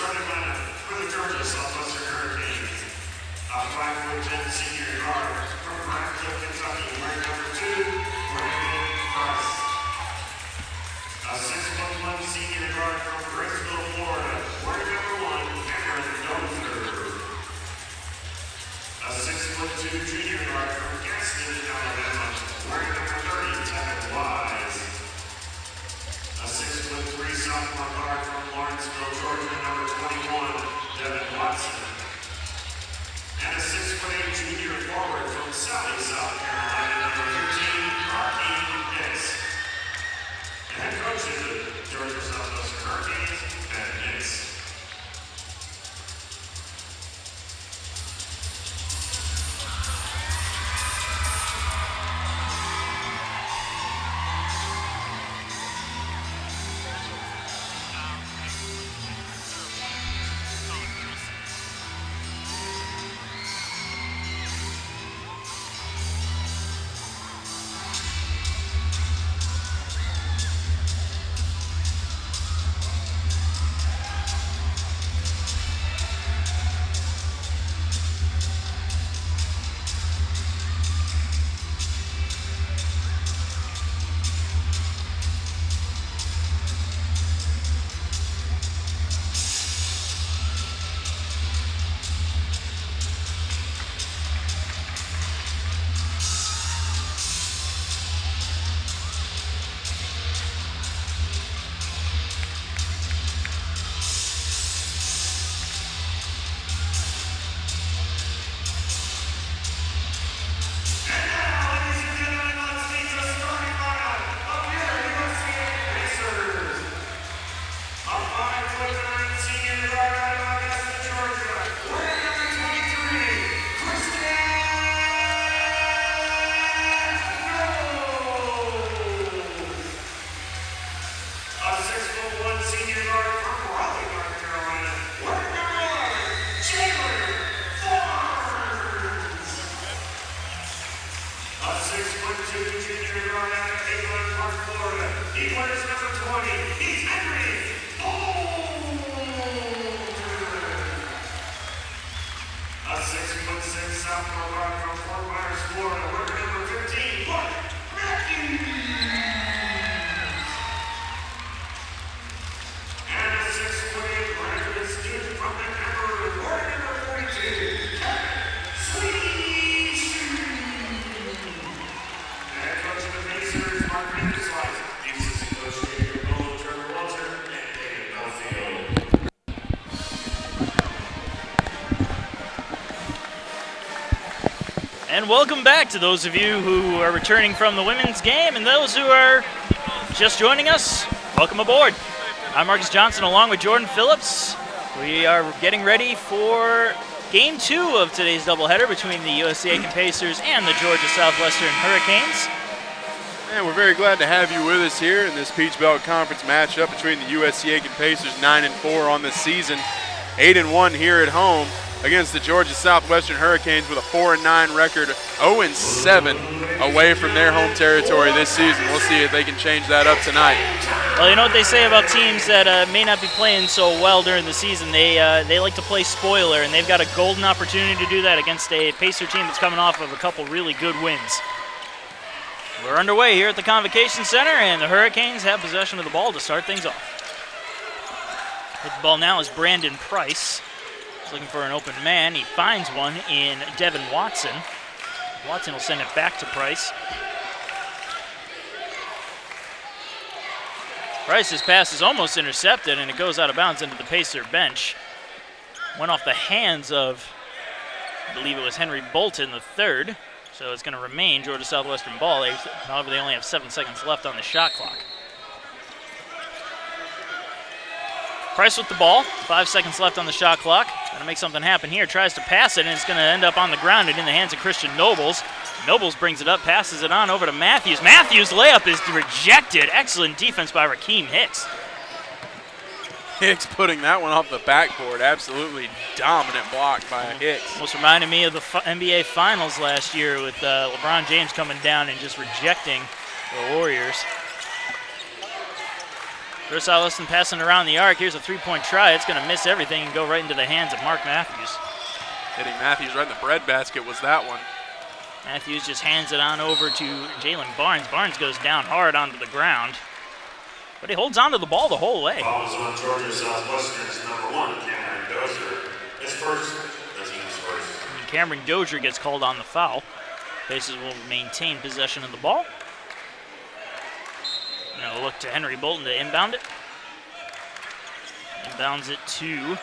starting lineup for the Georgia Southwestern Hurricanes. A 5'10" senior guard from Brantford, Kentucky, wearing number 2, Brandon Price. A 6'1" senior guard from Bristol, Florida, wearing number 1, Cameron Dozer. A 6'2" junior guard from Gaston, Alabama, wearing number 30, Tevin Wise. A 6'3" sophomore guard from Lawrenceville, Georgia, number 21, Devin Watson. And a 6'8" junior forward from Sally, South Carolina, number 13, Aiken. And head coach of the Georgia Southwestern Hurricanes, Ben Nix. And welcome back to those of you who are returning from the women's game, and those who are just joining us, welcome aboard. I'm Marcus Johnson along with Jordan Phillips. We are getting ready for Game 2 of today's doubleheader between the USC Aiken Pacers and the Georgia Southwestern Hurricanes. And we're very glad to have you with us here in this Peach Belt Conference matchup between the USC Aiken Pacers, 9-4 on the season, 8-1 here at home against the Georgia Southwestern Hurricanes with a 4-9 record, 0-7 away from their home territory this season. We'll see if they can change that up tonight. Well, you know what they say about teams that may not be playing so well during the season? They like to play spoiler, and they've got a golden opportunity to do that against a Pacer team that's coming off of a couple really good wins. We're underway here at the Convocation Center, and the Hurricanes have possession of the ball to start things off. With the ball now is Brandon Price. He's looking for an open man. He finds one in Devin Watson. Watson will send it back to Price. Price's pass is almost intercepted, and it goes out of bounds into the Pacer bench. Went off the hands of, I believe it was Henry Bolton, the third. So it's going to remain Georgia Southwestern ball. However, they only have 7 seconds left on the shot clock. Price with the ball, 5 seconds left on the shot clock. Going to make something happen here. Tries to pass it, and it's going to end up on the ground and in the hands of Christian Nobles. Nobles brings it up, passes it on over to Matthews. Matthews' layup is rejected. Excellent defense by Rakeem Hicks. Hicks putting that one off the backboard. Absolutely dominant block by Hicks. Almost reminded me of the NBA Finals last year with LeBron James coming down and just rejecting the Warriors. Southwestern passing around the arc. Here's a three-point try. It's going to miss everything and go right into the hands of Mark Matthews. Hitting Matthews right in the breadbasket was that one. Matthews just hands it on over to Jalen Barnes. Barnes goes down hard onto the ground, but he holds on to the ball the whole way. Foul is on Georgia Southwestern's #1, Cameron Dozier. His first, the team's first. And Cameron Dozier gets called on the foul. Pacers will maintain possession of the ball. Now look to Henry Bolton to inbound it. Inbounds it to, not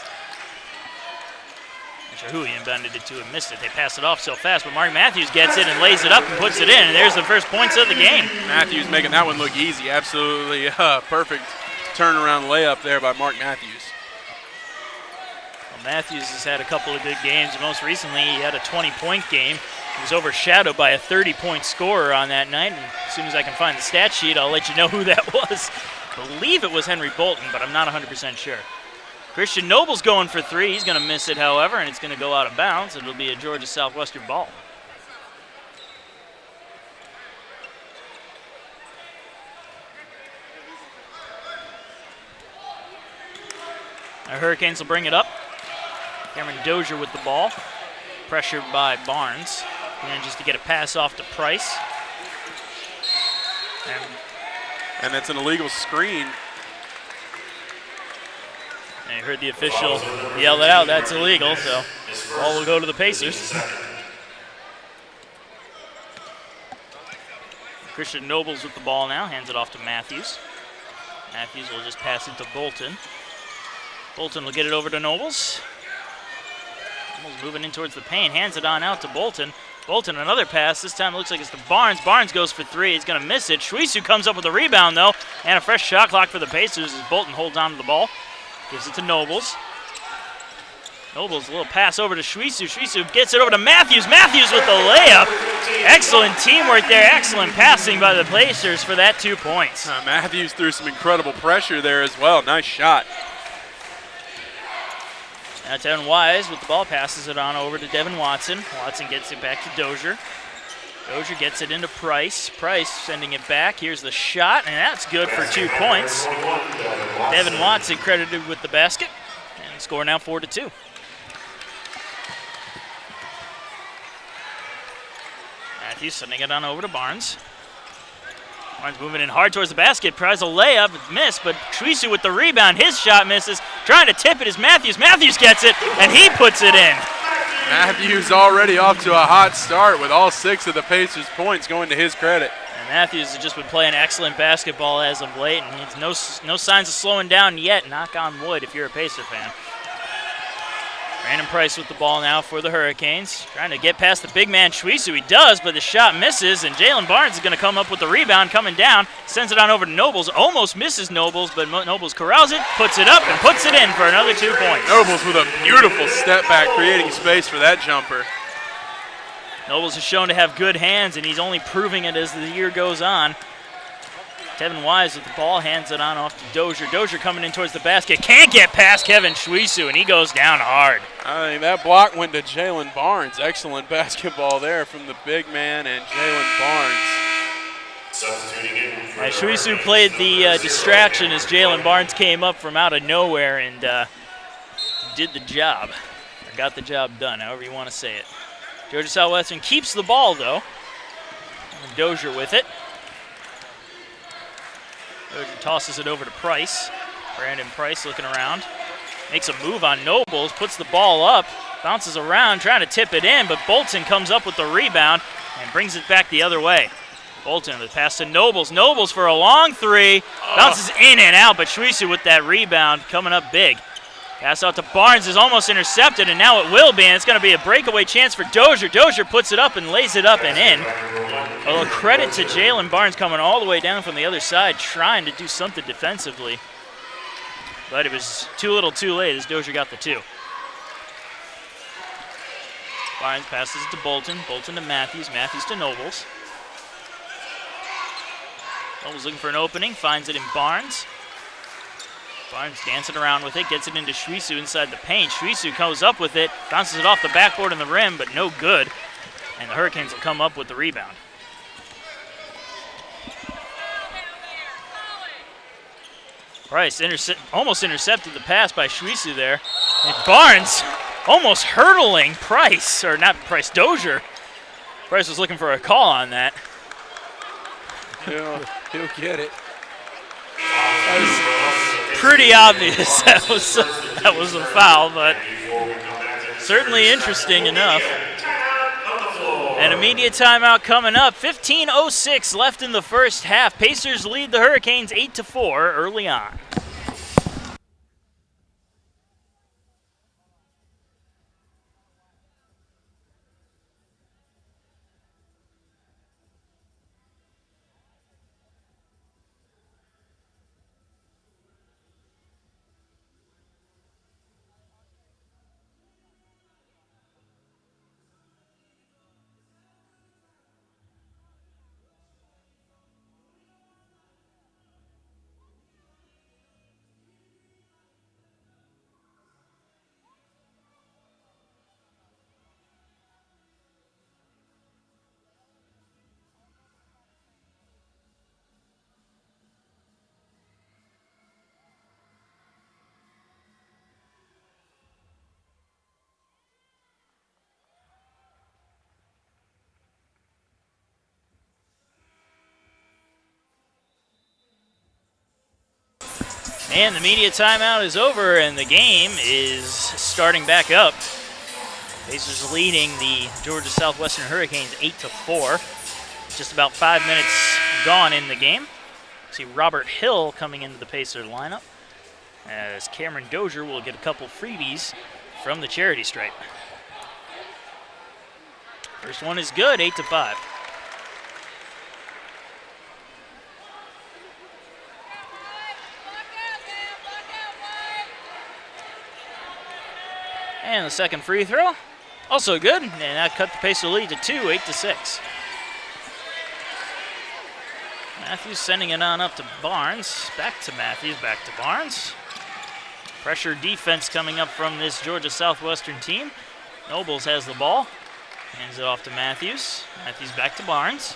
sure who he inbounded it to and missed it. They pass it off so fast, but Mark Matthews gets it and lays it up and puts it in, and there's the first points of the game. Matthews making that one look easy. Absolutely perfect turnaround layup there by Mark Matthews. Well, Matthews has had a couple of good games. Most recently, he had a 20-point game. He was overshadowed by a 30-point scorer on that night, and as soon as I can find the stat sheet, I'll let you know who that was. I believe it was Henry Bolton, but I'm not 100% sure. Christian Noble's going for three. He's going to miss it, however, and it's going to go out of bounds. It'll be a Georgia Southwestern ball. The Hurricanes will bring it up. Cameron Dozier with the ball. Pressured by Barnes. Manages to get a pass off to Price. And that's an illegal screen. And you heard the official yell it out, that's illegal, so ball will go to the Pacers. Christian Nobles with the ball now, hands it off to Matthews. Matthews will just pass it to Bolton. Bolton will get it over to Nobles. Nobles moving in towards the paint, hands it on out to Bolton. Bolton, another pass. This time it looks like it's to Barnes. Barnes goes for three. He's going to miss it. Shwesu comes up with a rebound, though, and a fresh shot clock for the Pacers as Bolton holds on to the ball. Gives it to Nobles. Nobles, a little pass over to Shwesu. Shwesu gets it over to Matthews. Matthews with the layup. Excellent teamwork there. Excellent passing by the Pacers for that 2 points. Matthews threw some incredible pressure there as well. Nice shot. Now Devin Wise with the ball, passes it on over to Devin Watson. Watson gets it back to Dozier. Dozier gets it into Price. Price sending it back. Here's the shot, and that's good for 2 points. Devin Watson credited with the basket, and the score now 4-2. Matthews sending it on over to Barnes. Barnes moving in hard towards the basket, tries a layup, it's missed, but Shwesu with the rebound, his shot misses. Trying to tip it is Matthews. Matthews gets it, and he puts it in. Matthews already off to a hot start with all 6 of the Pacers' points going to his credit. And Matthews has just been playing excellent basketball as of late, and he's no signs of slowing down yet, knock on wood if you're a Pacer fan. Brandon Price with the ball now for the Hurricanes. Trying to get past the big man Shwesu. He does, but the shot misses, and Jalen Barnes is going to come up with the rebound coming down. Sends it on over to Nobles. Almost misses Nobles, but Nobles corrals it, puts it up, and puts it in for another 2 points. Nobles with a beautiful step back, creating space for that jumper. Nobles is shown to have good hands, and he's only proving it as the year goes on. Devin Wise with the ball, hands it on off to Dozier. Dozier coming in towards the basket. Can't get past Kevin Shwesu, and he goes down hard. I think that block went to Jalen Barnes. Excellent basketball there from the big man and Jalen Barnes. Shwesu played the distraction as Jalen Barnes came up from out of nowhere and did the job, or got the job done, however you want to say it. Georgia Southwestern keeps the ball, though. And Dozier with it. Dozier tosses it over to Price. Brandon Price looking around. Makes a move on Nobles, puts the ball up, bounces around, trying to tip it in, but Bolton comes up with the rebound and brings it back the other way. Bolton with the pass to Nobles. Nobles for a long three. Bounces in and out, but Shwesu with that rebound coming up big. Pass out to Barnes is almost intercepted, and now it will be, and it's going to be a breakaway chance for Dozier. Dozier puts it up and lays it up and in. A little credit to Jalen Barnes coming all the way down from the other side, trying to do something defensively. But it was too little too late as Dozier got the 2. Barnes passes it to Bolton. Bolton to Matthews. Matthews to Nobles. Nobles looking for an opening, finds it in Barnes. Barnes dancing around with it, gets it into Shwesu inside the paint. Shwesu comes up with it, bounces it off the backboard and the rim, but no good. And the Hurricanes will come up with the rebound. Price almost intercepted the pass by Shwisu there. And Barnes almost hurdling Price, or not Price, Dozier. Price was looking for a call on that. He'll get it. That was pretty obvious that was a foul, but certainly interesting enough. An immediate timeout coming up. 15:06 left in the first half. Pacers lead the Hurricanes 8-4 early on. And the media timeout is over, and the game is starting back up. Pacers leading the Georgia Southwestern Hurricanes 8-4. Just about 5 minutes gone in the game. See Robert Hill coming into the Pacer lineup, as Cameron Dozier will get a couple freebies from the charity stripe. First one is good, 8-5. And the second free throw, also good, and that cut the Pacer lead to 2, 8-6. Matthews sending it on up to Barnes, back to Matthews, back to Barnes. Pressure defense coming up from this Georgia Southwestern team. Nobles has the ball, hands it off to Matthews. Matthews back to Barnes.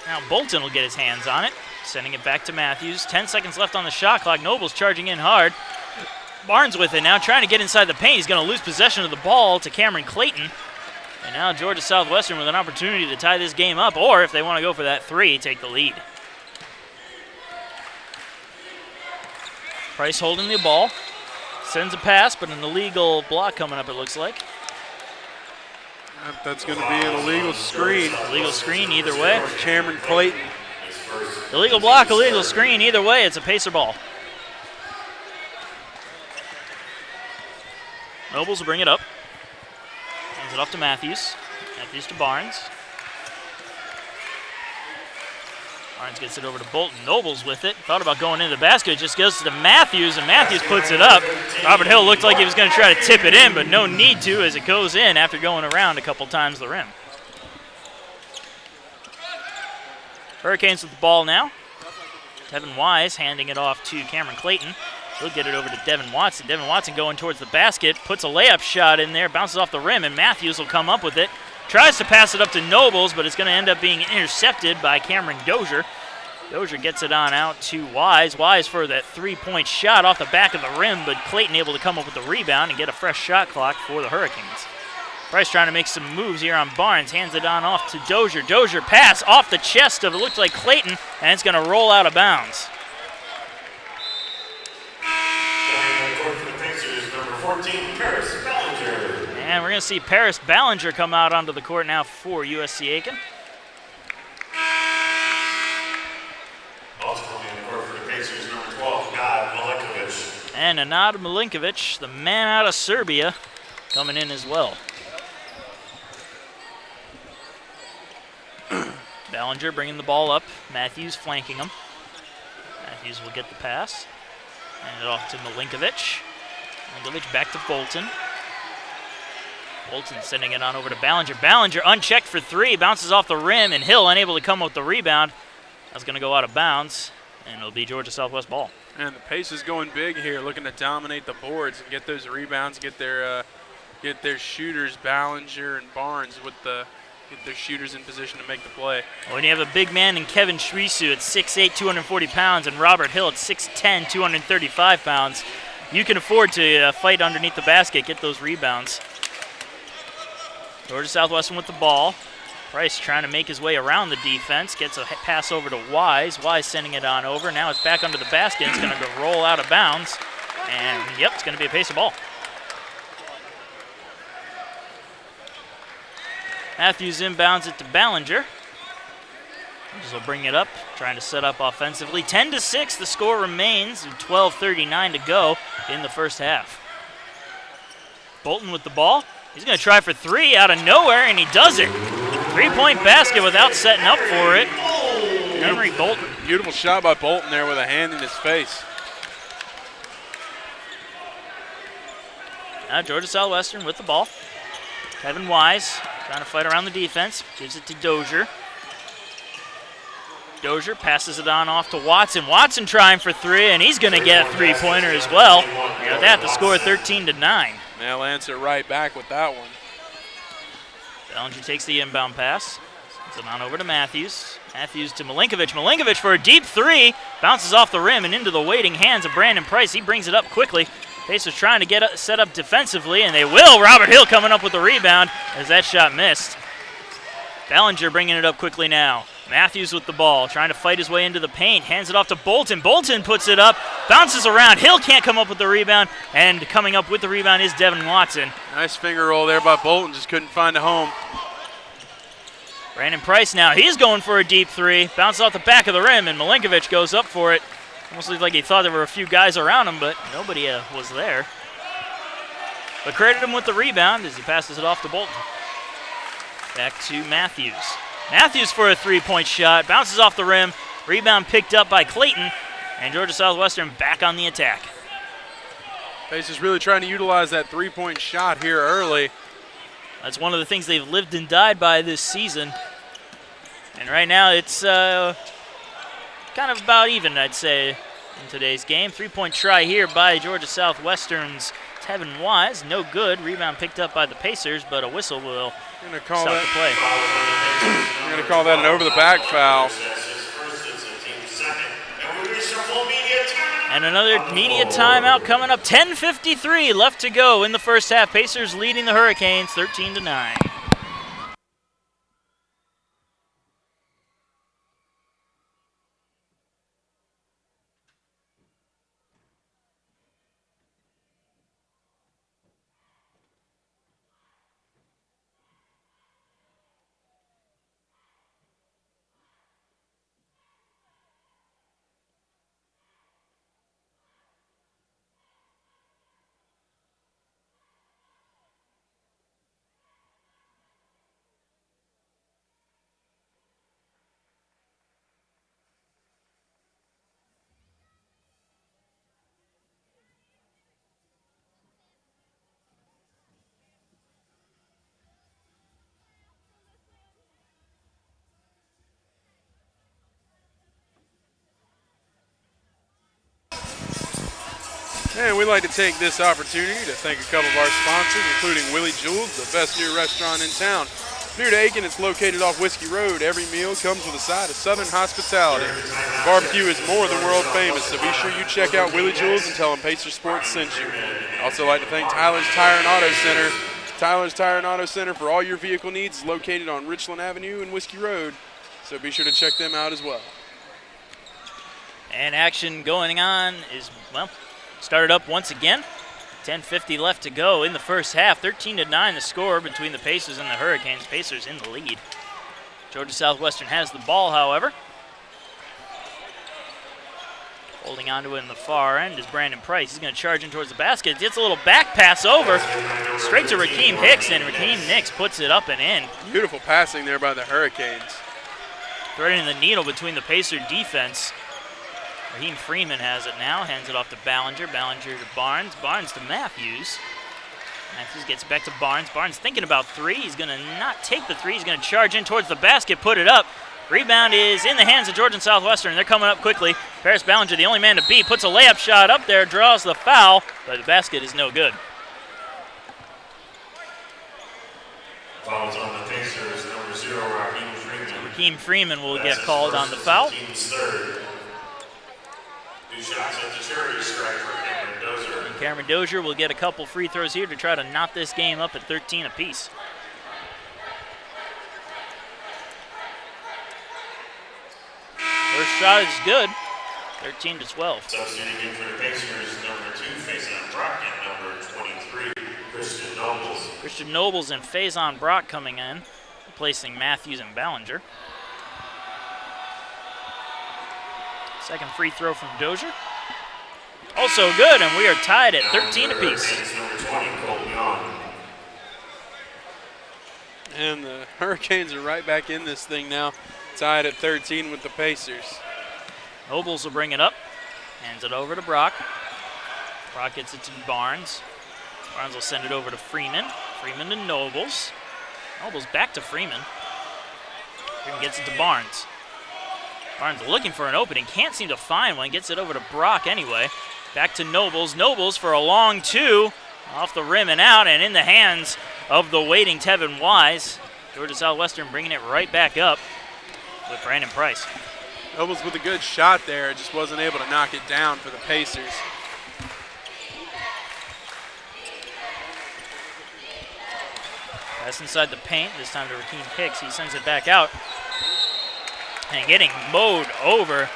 Now Bolton will get his hands on it, sending it back to Matthews. 10 seconds left on the shot clock. Nobles charging in hard. Barnes with it now, trying to get inside the paint. He's going to lose possession of the ball to Cameron Clayton. And now Georgia Southwestern with an opportunity to tie this game up, or if they want to go for that three, take the lead. Price holding the ball. Sends a pass, but an illegal block coming up, it looks like. That's going to be an illegal screen. Illegal screen either way. Cameron Clayton. Illegal block, illegal screen. Either way, it's a Pacer ball. Nobles will bring it up. Hands it off to Matthews. Matthews to Barnes. Barnes gets it over to Bolton. Nobles with it. Thought about going into the basket. It just goes to Matthews, and Matthews puts it up. Robert Hill looked like he was going to try to tip it in, but no need to as it goes in after going around a couple times the rim. Hurricanes with the ball now. Devin Wise handing it off to Cameron Clayton. He'll get it over to Devin Watson. Devin Watson going towards the basket, puts a layup shot in there, bounces off the rim, and Matthews will come up with it. Tries to pass it up to Nobles, but it's going to end up being intercepted by Cameron Dozier. Dozier gets it on out to Wise. Wise for that three-point shot off the back of the rim, but Clayton able to come up with the rebound and get a fresh shot clock for the Hurricanes. Price trying to make some moves here on Barnes. Hands it on off to Dozier. Dozier pass off the chest of it looked like Clayton, and it's going to roll out of bounds. And we're going to see Paris Ballinger come out onto the court now for USC Aiken. Also coming in the court for the Pacers, number 12, Nad Milinkovic. And Anad Milinkovic, the man out of Serbia, coming in as well. Ballinger bringing the ball up. Matthews flanking him. Matthews will get the pass. Hand it off to Milinkovic. Milinkovic back to Bolton. Bolton sending it on over to Ballinger. Ballinger unchecked for three, bounces off the rim, and Hill unable to come up with the rebound. That's going to go out of bounds, and it'll be Georgia Southwest ball. And the pace is going big here, looking to dominate the boards and get those rebounds, get their shooters, Ballinger and Barnes with the get their shooters in position to make the play. When you have a big man in Kevin Shrisu at 6'8", 240 pounds, and Robert Hill at 6'10", 235 pounds, you can afford to fight underneath the basket, get those rebounds. Georgia Southwestern with the ball. Price trying to make his way around the defense. Gets a pass over to Wise. Wise sending it on over. Now it's back under the basket. It's going to roll out of bounds. And, yep, it's going to be a Pacer ball. Matthews inbounds it to Ballinger. Just will bring it up, trying to set up offensively. 10-6, the score remains. 12:39 to go in the first half. Bolton with the ball. He's going to try for three out of nowhere, and he does it. Three-point basket without setting up for it. Henry Bolton. Beautiful shot by Bolton there with a hand in his face. Now Georgia Southwestern with the ball. Kevin Wise trying to fight around the defense. Gives it to Dozier. Dozier passes it on off to Watson. Watson trying for three, and he's going to get a three-pointer as well. And with that, the score 13-9. They'll answer right back with that one. Ballinger takes the inbound pass. Sends it on over to Matthews. Matthews to Milinkovic. Milinkovic for a deep three. Bounces off the rim and into the waiting hands of Brandon Price. He brings it up quickly. Pacers trying to get set up defensively, and they will. Robert Hill coming up with the rebound as that shot missed. Ballinger bringing it up quickly now. Matthews with the ball, trying to fight his way into the paint. Hands it off to Bolton. Bolton puts it up, bounces around. Hill can't come up with the rebound, and coming up with the rebound is Devin Watson. Nice finger roll there by Bolton, just couldn't find a home. Brandon Price now, he's going for a deep three. Bounces off the back of the rim, and Milinkovic goes up for it. Almost looked like he thought there were a few guys around him, but nobody was there. But credit him with the rebound as he passes it off to Bolton. Back to Matthews. Matthews for a three-point shot, bounces off the rim, rebound picked up by Clayton, and Georgia Southwestern back on the attack. Pacers really trying to utilize that three-point shot here early. That's one of the things they've lived and died by this season. And right now it's kind of about even, I'd say, in today's game. Three-point try here by Georgia Southwestern's Tevin Wise. No good. Rebound picked up by the Pacers, but a whistle will stop the play. We're going to call that an over-the-back foul. And another media timeout coming up. 10:53 left to go in the first half. Pacers leading the Hurricanes 13-9. And we'd like to take this opportunity to thank a couple of our sponsors, including Willie Jules, the best new restaurant in town. New to Aiken, it's located off Whiskey Road. Every meal comes with a side of Southern hospitality. The barbecue is more than world famous, so be sure you check out Willie Jules and tell them Pacer Sports sent you. Also like to thank Tyler's Tire and Auto Center. Tyler's Tire and Auto Center for all your vehicle needs is located on Richland Avenue and Whiskey Road, so be sure to check them out as well. And action going on is, well, started up once again. 10:50 left to go in the first half. 13-9 the score between the Pacers and the Hurricanes. Pacers in the lead. Georgia Southwestern has the ball, however. Holding on to it in the far end is Brandon Price. He's going to charge in towards the basket. Gets a little back pass over. Straight to Rakeem Hicks, and Rakeem Nix puts it up and in. Beautiful passing there by the Hurricanes. Threading the needle between the Pacer defense. Raheem Freeman has it now, hands it off to Ballinger. Ballinger to Barnes. Barnes to Matthews. Matthews gets back to Barnes. Barnes thinking about three. He's going to not take the three. He's going to charge in towards the basket, put it up. Rebound is in the hands of Georgia Southwestern. They're coming up quickly. Paris Ballinger, the only man to beat, puts a layup shot up there, draws the foul, but the basket is no good. Fouls on the Pacers, number 0, 0, Raheem Freeman. Raheem Freeman will get called on the foul. Team's third. 2 shots at the charity strike for Cameron Dozier. And Cameron Dozier will get a couple free throws here to try to knot this game up at 13 apiece. First shot is good, 13-12. Substituting in for the Pacers, number 2, Faison Brock, and number 23, Christian Nobles. Christian Nobles and Faison Brock coming in, replacing Matthews and Ballinger. Second free throw from Dozier. Also good, and we are tied at 13 apiece. Number 20, Colton Young. And the Hurricanes are right back in this thing now, tied at 13 with the Pacers. Nobles will bring it up, hands it over to Brock. Brock gets it to Barnes. Barnes will send it over to Freeman. Freeman to Nobles. Nobles back to Freeman. Freeman gets it to Barnes. Barnes looking for an opening, can't seem to find one, gets it over to Brock anyway. Back to Nobles. Nobles for a long 2, off the rim and out, and in the hands of the waiting Tevin Wise. Georgia Southwestern bringing it right back up with Brandon Price. Nobles with a good shot there, just wasn't able to knock it down for the Pacers. Pass inside the paint, this time to Raheem Hicks. He sends it back out. And getting mowed over.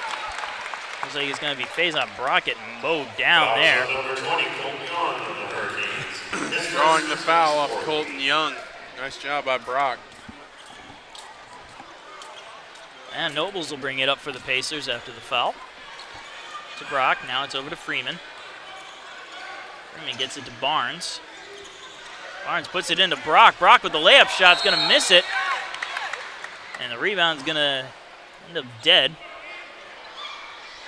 Looks like it's going to be Faison Brock getting mowed down there. Number 20, Colton Young of the Hurricanes. Drawing the foul off Colton Young. Nice job by Brock. And Nobles will bring it up for the Pacers after the foul. To Brock, now it's over to Freeman. Freeman gets it to Barnes. Barnes puts it into Brock. Brock with the layup shot's going to miss it. And the rebound's going to end up dead.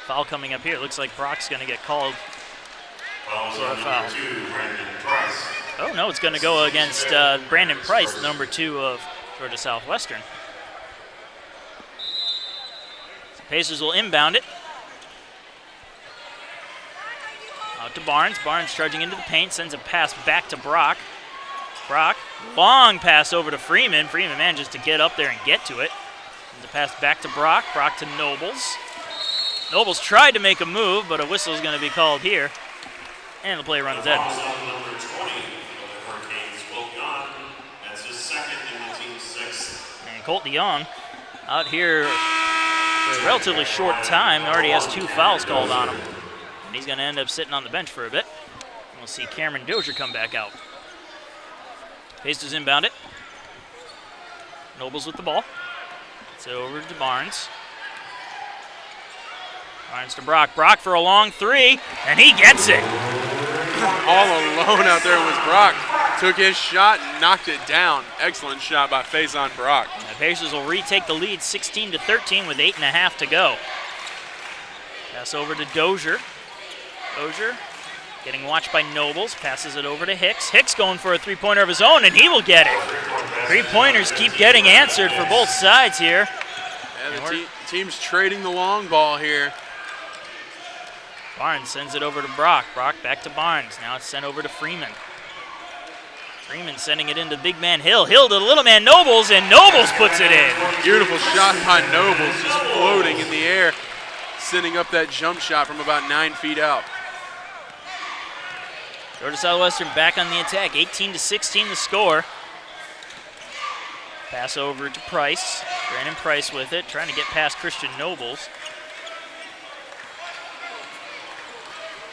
Foul coming up here. Looks like Brock's going to get called for a foul. Number 2, Brandon Price. Oh, no, it's going to go against Brandon Price, the number 2 of Georgia Southwestern. So Pacers will inbound it. Out to Barnes. Barnes charging into the paint, sends a pass back to Brock. Brock, long pass over to Freeman. Freeman manages to get up there and get to it. Sends a pass back to Brock. Brock to Nobles. Nobles tried to make a move, but a whistle is going to be called here. And the play runs dead. Number 20 of the Hurricanes, Colton Young. That's his second in the team's 6th. And Colton Young out here for a relatively short time. Already has 2 fouls called on him. And he's going to end up sitting on the bench for a bit. And we'll see Cameron Dozier come back out. Pacers inbound it. Nobles with the ball. It's over to Barnes. Barnes to Brock. Brock for a long 3, and he gets it. All alone out there was Brock. Took his shot and knocked it down. Excellent shot by Faison Brock. And the Pacers will retake the lead 16-13 with 8.5 to go. Pass over to Dozier. Dozier getting watched by Nobles. Passes it over to Hicks. Hicks going for a 3-pointer of his own, and he will get it. 3-pointers keep getting answered for both sides here. Yeah, the team's trading the long ball here. Barnes sends it over to Brock. Brock back to Barnes. Now it's sent over to Freeman. Freeman sending it into big man Hill. Hill to the little man Nobles, and Nobles puts it in. Beautiful shot by Nobles, just floating in the air, sending up that jump shot from about 9 feet out. Georgia Southwestern back on the attack. 18-16 the score. Pass over to Price. Brandon Price with it, trying to get past Christian Nobles.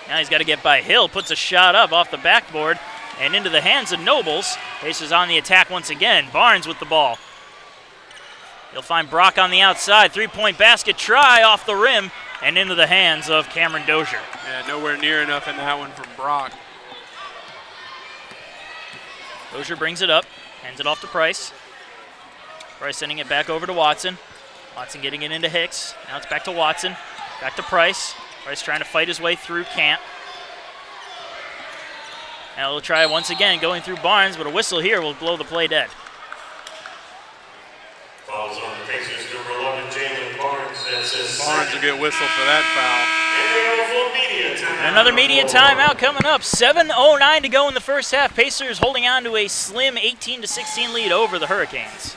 Now he's got to get by Hill. Puts a shot up off the backboard and into the hands of Nobles. Pacers on the attack once again. Barnes with the ball. He'll find Brock on the outside. 3-point basket try off the rim and into the hands of Cameron Dozier. Yeah, nowhere near enough in that one from Brock. Dozier brings it up, hands it off to Price. Price sending it back over to Watson. Watson getting it into Hicks. Now it's back to Watson. Back to Price. Price trying to fight his way through, can't. Now he'll try once again going through Barnes, but a whistle here will blow the play dead. Fouls on the Pacers, number 11, Jalen Barnes. That's his Barnes will get whistled for that foul. And they have a full media timeout. And another media timeout coming up. 7:09 to go in the first half. Pacers holding on to a slim 18-16 lead over the Hurricanes.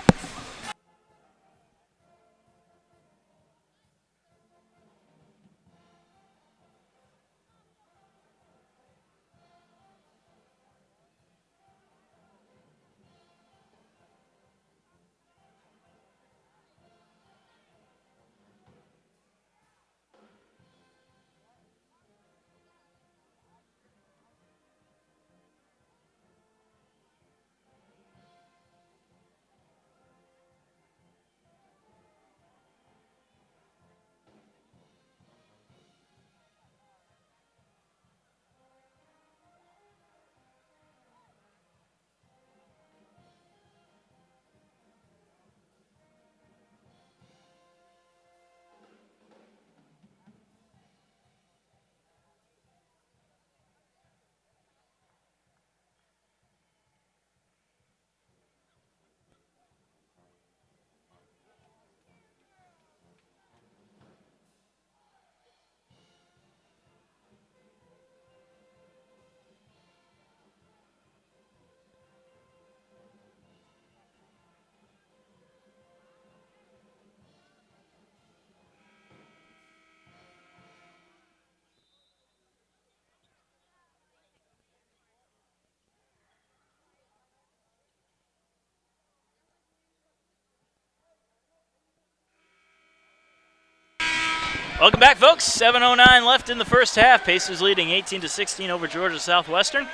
Welcome back, folks. 7:09 left in the first half. Pacers leading 18-16 over Georgia Southwestern.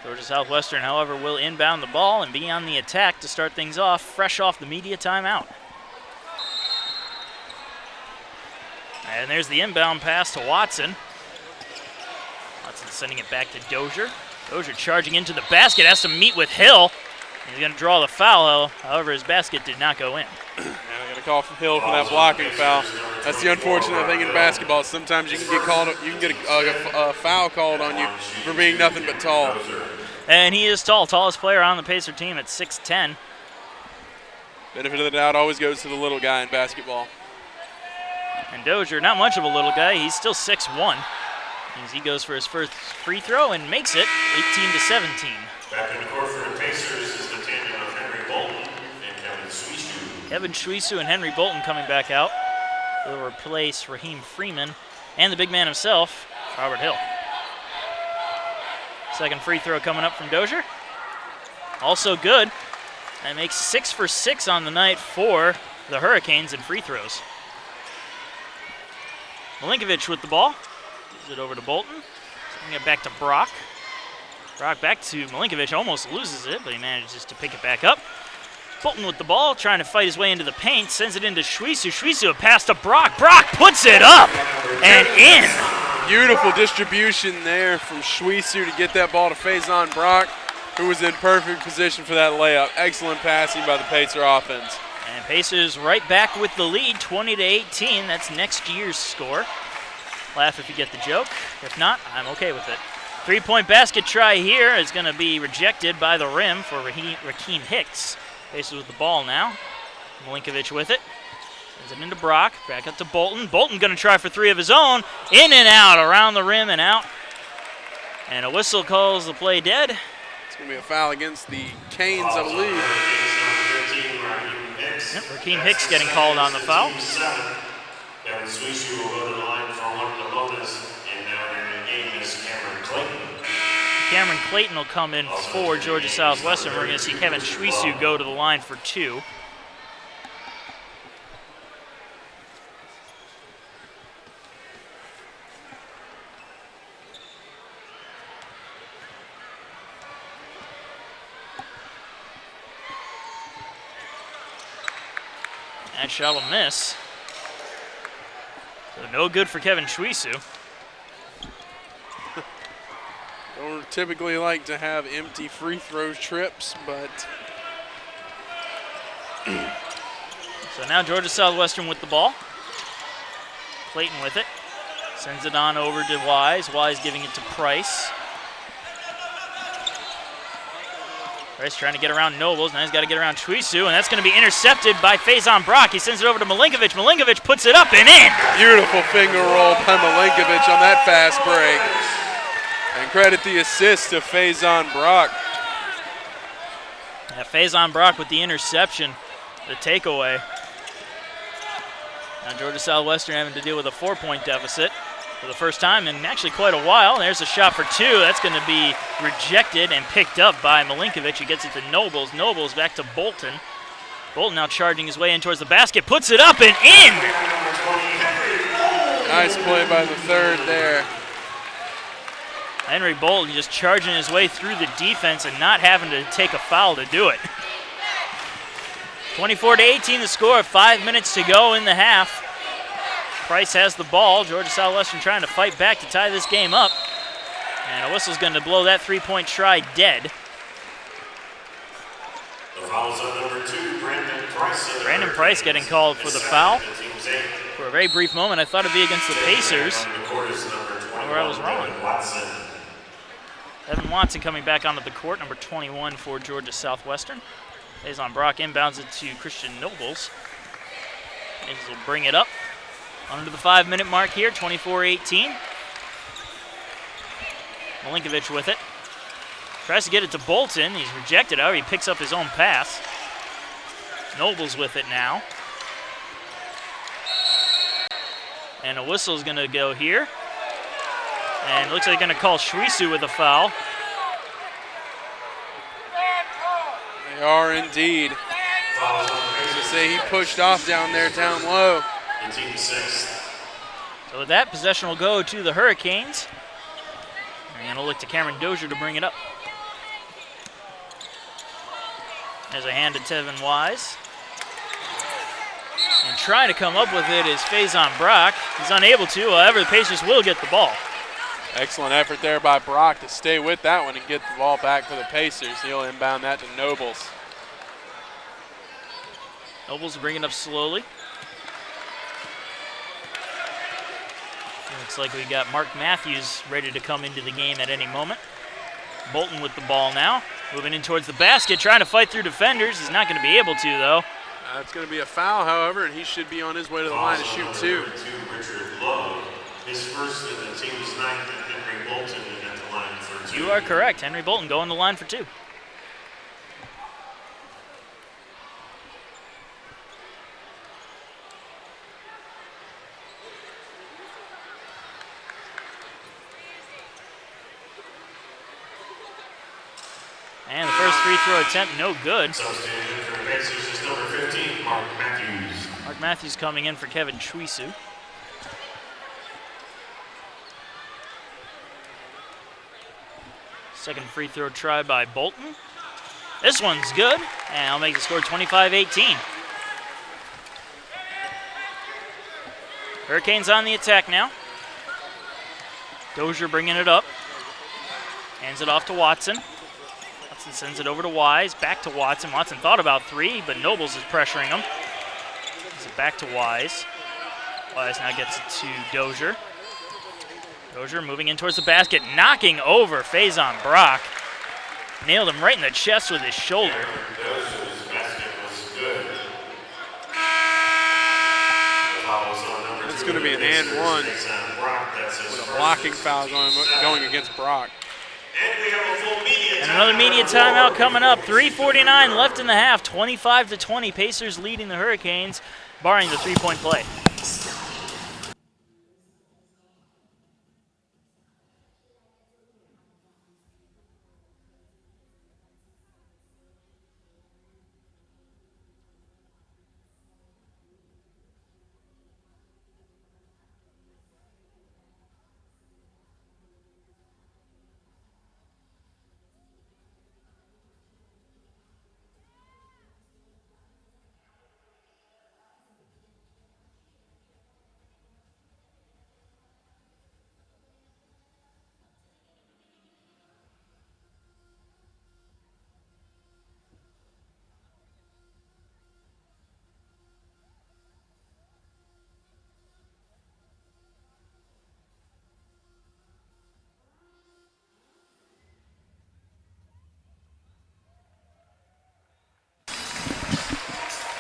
Georgia Southwestern, however, will inbound the ball and be on the attack to start things off, fresh off the media timeout. And there's the inbound pass to Watson. Watson sending it back to Dozier. Dozier charging into the basket, has to meet with Hill. He's going to draw the foul, however, his basket did not go in. And I got a call from Hill for that blocking foul. That's the unfortunate thing in basketball. Sometimes you can get called, you can get a foul called on you for being nothing but tall. And he is tall, tallest player on the Pacer team at 6'10". Benefit of the doubt always goes to the little guy in basketball. And Dozier, not much of a little guy. He's still 6'1". As he goes for his first free throw and makes it 18-17. Back in the court for the Pacers is the tandem of Henry Bolton and Kevin Sweesu. Kevin Sweesu and Henry Bolton coming back out. They'll replace Raheem Freeman and the big man himself, Robert Hill. Second free throw coming up from Dozier. Also good. And makes 6 for 6 on the night for the Hurricanes in free throws. Milinkovic with the ball. Gives it over to Bolton. Sending it back to Brock. Brock back to Milinkovic. Almost loses it, but he manages to pick it back up. Bolton with the ball, trying to fight his way into the paint. Sends it into Sweesu. Sweesu a pass to Brock. Brock puts it up and in. Beautiful distribution there from Sweesu to get that ball to Faison Brock, who was in perfect position for that layup. Excellent passing by the Pacer offense. And Pacers right back with the lead, 20-18. That's next year's score. Laugh if you get the joke. If not, I'm okay with it. Three-point basket try here is going to be rejected by the rim for Rakeem Hicks. Pacers with the ball now. Milinkovic with it. Sends it into Brock. Back up to Bolton. Bolton going to try for three of his own. In and out, around the rim and out. And a whistle calls the play dead. It's going to be a foul against the Canes, I believe. Yep, Rakeem Hicks getting called on the foul. Kevin Sweesu will go to the line for one of the bonus, and now in the game is Cameron Clayton. Cameron Clayton will come in for Georgia Southwestern. We're going to see Kevin Sweesu go to the line for 2. That shot will miss. So no good for Kevin Sweesu. Don't typically like to have empty free throw trips, but so now Georgia Southwestern with the ball. Clayton with it. Sends it on over to Wise. Wise giving it to Price. Price trying to get around Nobles. Now he's got to get around Sweesu, and that's going to be intercepted by Faison Brock. He sends it over to Milinkovic. Milinkovic puts it up and in. Beautiful finger roll by Milinkovic on that fast break. And credit the assist to Faison Brock. Yeah, Faison Brock with the interception, the takeaway. Now Georgia Southwestern having to deal with a 4-point deficit for the first time in actually quite a while. There's a shot for 2. That's going to be rejected and picked up by Milinkovic. He gets it to Nobles. Nobles back to Bolton. Bolton now charging his way in towards the basket. Puts it up and in! Nice play by the third there. Henry Bolton just charging his way through the defense and not having to take a foul to do it. 24-18 the score, 5 minutes to go in the half. Price has the ball. Georgia Southwestern trying to fight back to tie this game up. And a whistle's going to blow that 3-point try dead. The foul's on number 2, Brandon Price. Brandon Price getting called for the foul. For a very brief moment, I thought it'd be against the Pacers. Where I was wrong. Evan Watson coming back onto the court, number 21 for Georgia Southwestern. Faison Brock inbounds it to Christian Nobles. Hayes will bring it up. Under the 5-minute mark here, 24-18. Milinkovic with it. Tries to get it to Bolton. He's rejected. However, he picks up his own pass. Nobles with it now. And a whistle is going to go here. And it looks like they're going to call Sweesu with a foul. They are indeed. As I say, he pushed off down there, down low. So with that, possession will go to the Hurricanes. They're going to look to Cameron Dozier to bring it up. There's a hand to Tevin Wise. And trying to come up with it is Faison Brock. He's unable to, however, the Pacers will get the ball. Excellent effort there by Brock to stay with that one and get the ball back for the Pacers. He'll inbound that to Nobles. Nobles will bring it up slowly. Looks like we got Mark Matthews ready to come into the game at any moment. Bolton with the ball now. Moving in towards the basket, trying to fight through defenders. He's not going to be able to, though. That's going to be a foul, however, and he should be on his way to the line to shoot two. Richard Love, his first in the team's ninth, and Henry Bolton at the line for two. You are correct. Henry Bolton going to the line for two. And the first free throw attempt, no good. Substituting for the Pacers is number 15, Mark Matthews. Mark Matthews coming in for Kevin Chwisu. Second free throw try by Bolton. This one's good, and I'll make the score 25-18. Hurricanes on the attack now. Dozier bringing it up. Hands it off to Watson. Watson sends it over to Wise, back to Watson. Watson thought about three, but Nobles is pressuring him. Sends it back to Wise. Wise now gets it to Dozier. Dozier moving in towards the basket, knocking over Faison Brock. Nailed him right in the chest with his shoulder. Dozier's basket was good. It's going to be an and one with a blocking foul going against Brock. And another media timeout coming up. 3:49 left in the half. 25-20. Pacers leading the Hurricanes, barring the three-point play.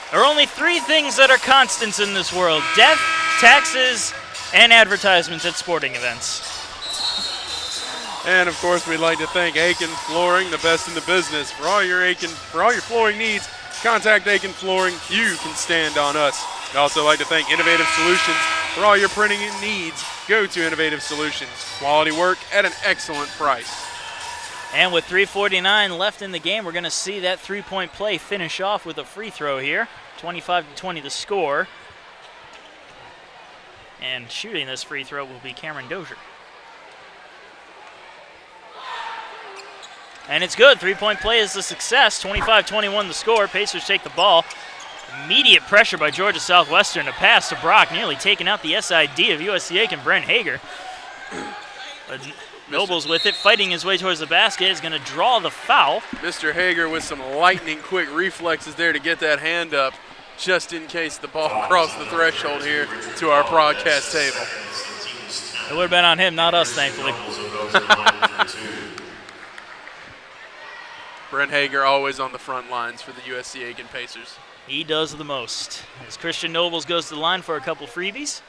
There are only three things that are constants in this world: death, taxes, and advertisements at sporting events. And of course, we'd like to thank Aiken Flooring, the best in the business. For all your flooring needs, contact Aiken Flooring. You can stand on us. We'd also like to thank Innovative Solutions. For all your printing needs, go to Innovative Solutions. Quality work at an excellent price. And with 3:49 left in the game, we're going to see that three-point play finish off with a free throw here. 25-20 the score. And shooting this free throw will be Cameron Dozier. And it's good. Three-point play is a success. 25-21 the score. Pacers take the ball. Immediate pressure by Georgia Southwestern. A pass to Brock, nearly taking out the SID of USC Aiken, Brent Hager. Nobles with it, fighting his way towards the basket, is going to draw the foul. Mr. Hager with some lightning quick reflexes there to get that hand up, just in case the ball crossed the threshold here to our broadcast table. It would have been on him, not us, thankfully. Brent Hager always on the front lines for the USC Aiken Pacers. He does the most. As Christian Nobles goes to the line for a couple freebies.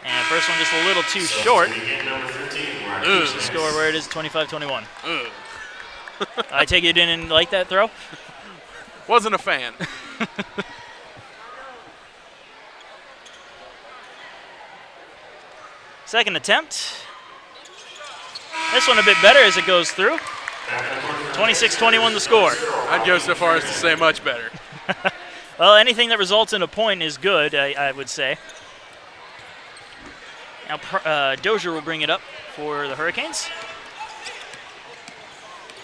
And first one just a little too short. Keeps the score where it is, 25-21. I take it you didn't like that throw? Wasn't a fan. Second attempt. This one a bit better as it goes through. 26-21 the score. I'd go so far as to say much better. Well, anything that results in a point is good, I would say. Now Dozier will bring it up for the Hurricanes.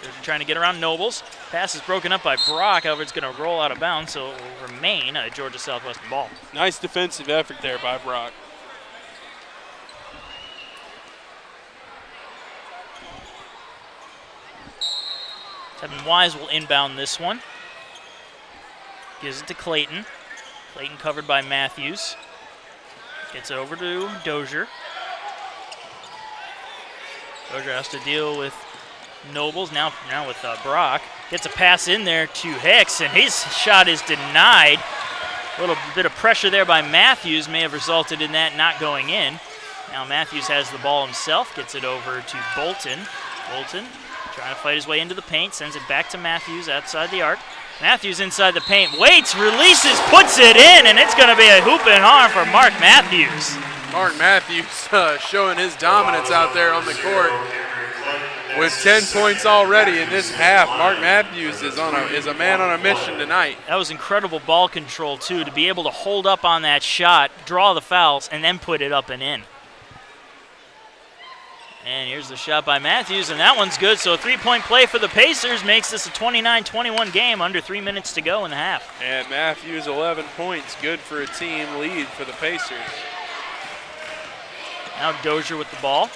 Dozier trying to get around Nobles. Pass is broken up by Brock. However, it's going to roll out of bounds, so it will remain a Georgia Southwestern ball. Nice defensive effort there by Brock. Tevin Wise will inbound this one. Gives it to Clayton. Clayton covered by Matthews. Gets it over to Dozier. Dozier has to deal with Nobles, now with Brock. Gets a pass in there to Hicks, and his shot is denied. A little bit of pressure there by Matthews may have resulted in that not going in. Now Matthews has the ball himself, gets it over to Bolton. Bolton trying to fight his way into the paint, sends it back to Matthews outside the arc. Matthews inside the paint, waits, releases, puts it in, and it's going to be a hoop and harm for Mark Matthews. Mark Matthews showing his dominance out there on the court. With 10 points already in this half, Mark Matthews is a man on a mission tonight. That was incredible ball control, too, to be able to hold up on that shot, draw the fouls, and then put it up and in. And here's the shot by Matthews, and that one's good. So a three-point play for the Pacers makes this a 29-21 game, under 3 minutes to go in the half. And Matthews, 11 points, good for a team lead for the Pacers. Now Dozier with the ball,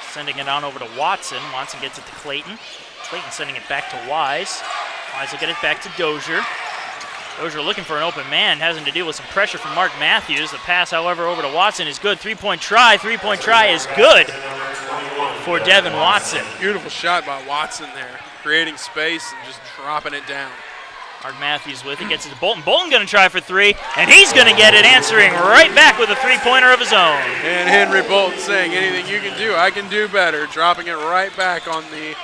sending it on over to Watson. Watson gets it to Clayton. Clayton sending it back to Wise. Wise will get it back to Dozier. Dozier looking for an open man, having to deal with some pressure from Mark Matthews. The pass, however, over to Watson is good. Three-point try is good for Devin Watson. Beautiful shot by Watson there, creating space and just dropping it down. Mark Matthews with it, gets it to Bolton. Bolton going to try for three, and he's going to get it, answering right back with a three-pointer of his own. And Henry Bolton saying, anything you can do, I can do better, dropping it right back on the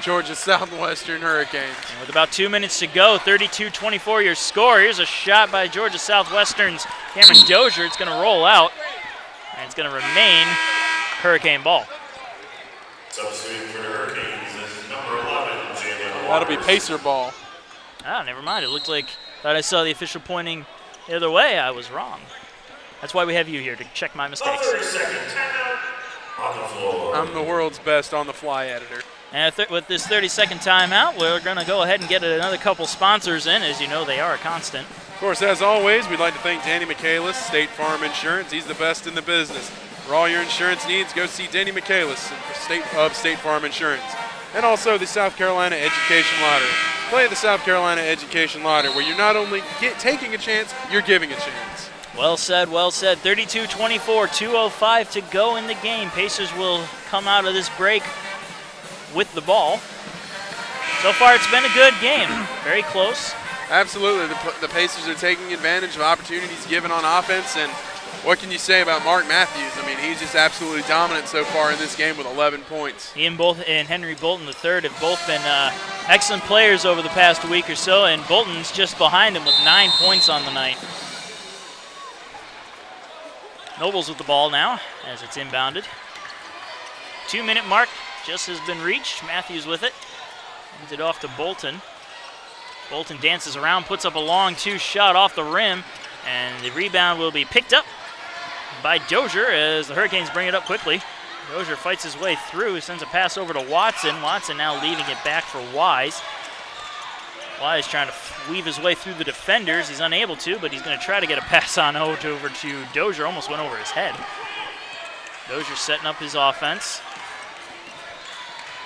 Georgia Southwestern Hurricanes. And with about 2 minutes to go, 32-24 your score. Here's a shot by Georgia Southwestern's Cameron Dozier. It's going to roll out, and it's going to remain Hurricane ball. Substituting for the Hurricanes is number 11, Jalen. That'll be Pacer ball. Ah, never mind. It looked like, thought I saw the official pointing the other way. I was wrong. That's why we have you here, to check my mistakes. 30-second timeout on the floor. I'm the world's best on-the-fly editor. And with this 30-second timeout, we're going to go ahead and get another couple sponsors in. As you know, they are a constant. Of course, as always, we'd like to thank Danny Michaelis, State Farm Insurance. He's the best in the business. For all your insurance needs, go see Danny Michaelis of State Farm Insurance. And also the South Carolina Education Lottery. Play the South Carolina Education Lottery, where you're not only taking a chance, you're giving a chance. Well said, well said. 32-24, 2:05 to go in the game. Pacers will come out of this break with the ball. So far, it's been a good game. Very close. Absolutely. The Pacers are taking advantage of opportunities given on offense, and what can you say about Mark Matthews? I mean, he's just absolutely dominant so far in this game with 11 points. He and Henry Bolton III have both been excellent players over the past week or so, and Bolton's just behind him with 9 points on the night. Nobles with the ball now as it's inbounded. 2-minute mark just has been reached. Matthews with it. Hands it off to Bolton. Bolton dances around, puts up a long two-shot off the rim, and the rebound will be picked up by Dozier as the Hurricanes bring it up quickly. Dozier fights his way through, sends a pass over to Watson. Watson now leaving it back for Wise. Wise trying to weave his way through the defenders. He's unable to, but he's going to try to get a pass on over to Dozier. Almost went over his head. Dozier setting up his offense.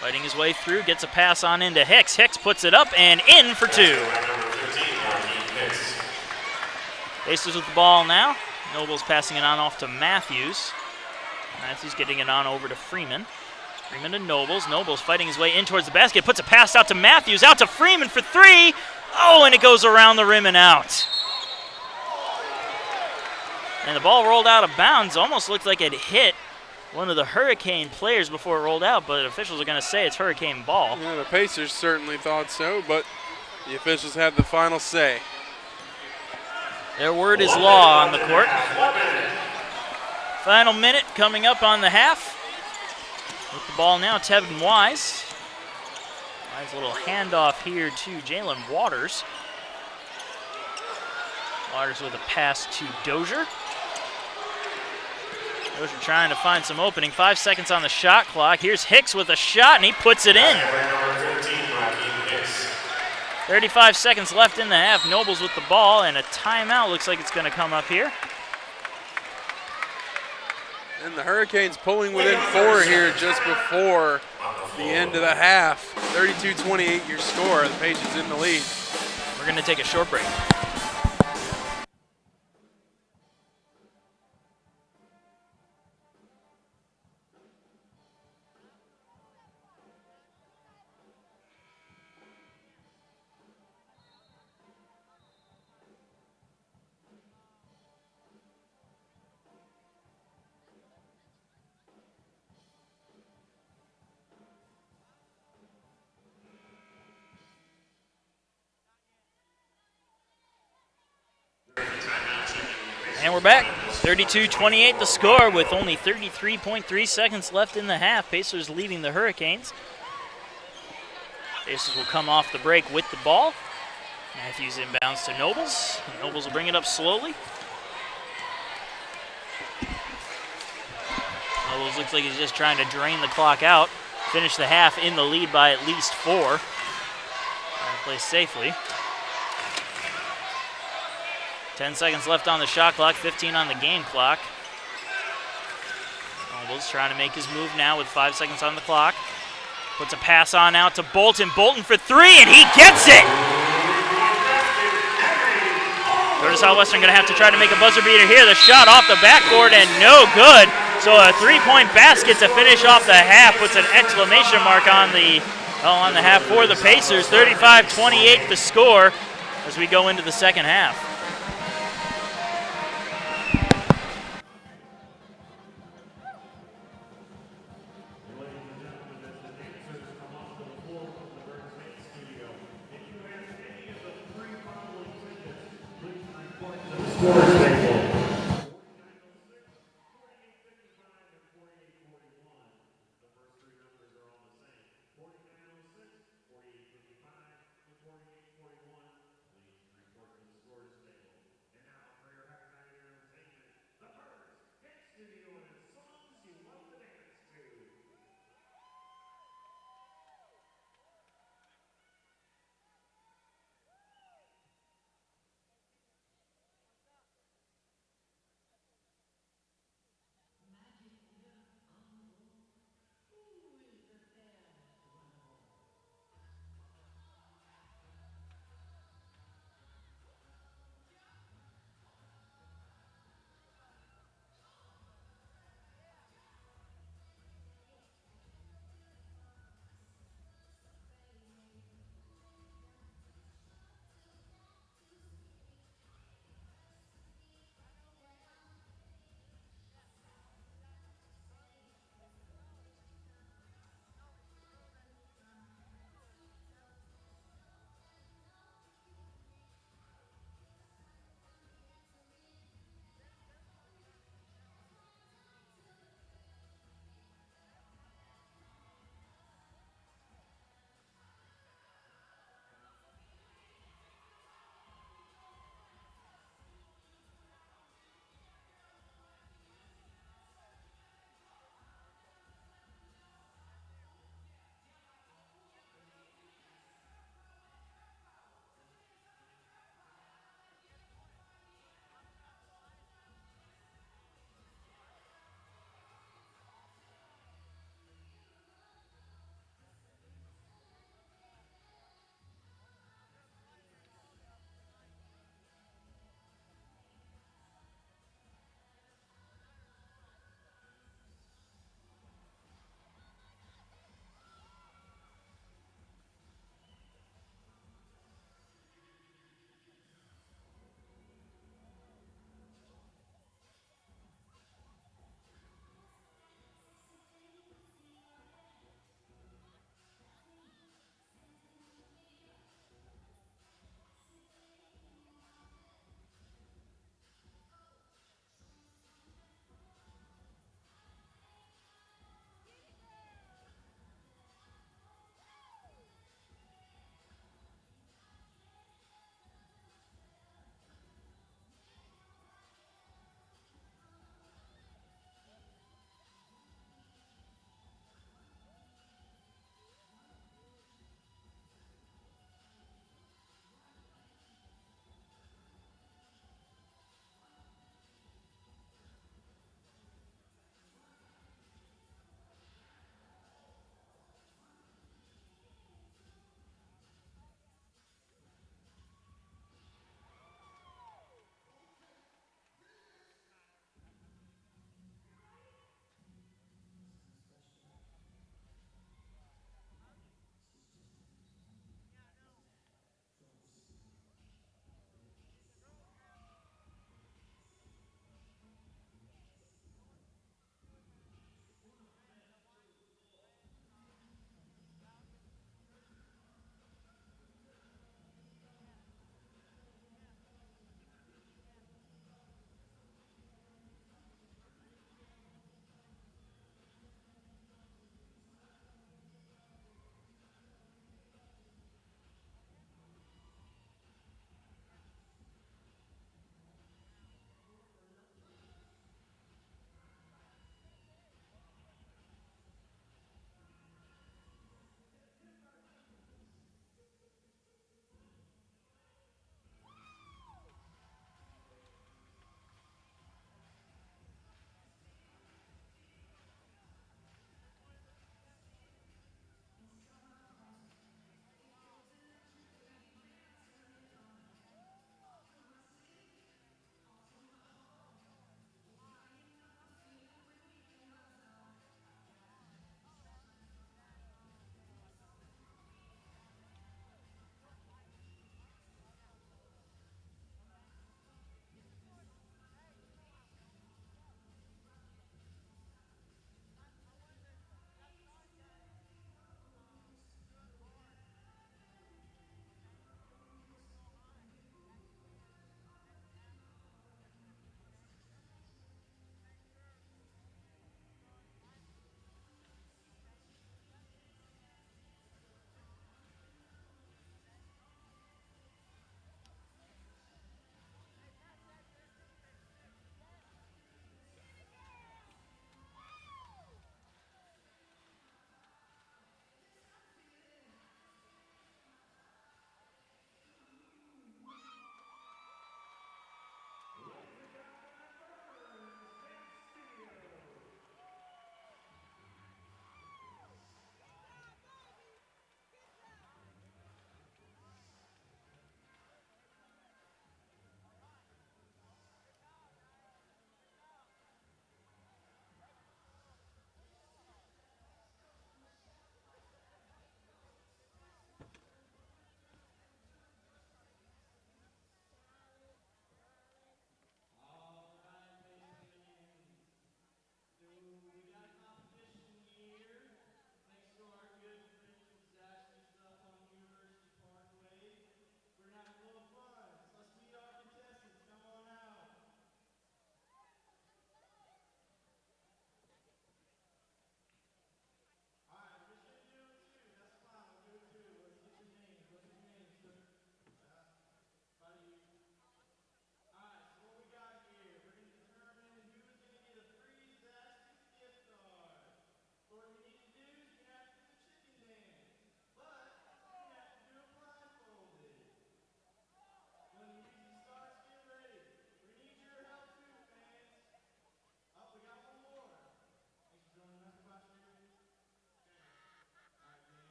Fighting his way through, gets a pass on into Hicks. Hicks puts it up and in for two. Pacers with the ball now. Nobles passing it on off to Matthews. Matthews getting it on over to Freeman. Freeman to Nobles. Nobles fighting his way in towards the basket. Puts a pass out to Matthews. Out to Freeman for three. Oh, and it goes around the rim and out. And the ball rolled out of bounds. Almost looked like it hit one of the Hurricane players before it rolled out, but officials are going to say it's Hurricane ball. Yeah, the Pacers certainly thought so, but the officials have the final say. Their word is law on the court. Final minute coming up on the half. With the ball now, Tevin Wise. Wise, a little handoff here to Jalen Waters. Waters with a pass to Dozier. Those are trying to find some opening. 5 seconds on the shot clock. Here's Hicks with a shot, and he puts it in. 35 seconds left in the half. Nobles with the ball, and a timeout looks like it's going to come up here. And the Hurricanes pulling within 4 here just before the end of the half. 32-28 your score. The Pacers in the lead. We're going to take a short break. And we're back. 32-28 the score with only 33.3 seconds left in the half. Pacers leading the Hurricanes. Pacers will come off the break with the ball. Matthews inbounds to Nobles. Nobles will bring it up slowly. Nobles looks like he's just trying to drain the clock out. Finish the half in the lead by at least 4. Trying to play safely. 10 seconds left on the shot clock, 15 on the game clock. Nobles trying to make his move now with 5 seconds on the clock. Puts a pass on out to Bolton. Bolton for 3, and he gets it! Southwestern going to have to try to make a buzzer beater here. The shot off the backboard and no good. So a 3-point basket to finish off the half puts an exclamation mark on the half for the Pacers. 35-28 the score as we go into the second half.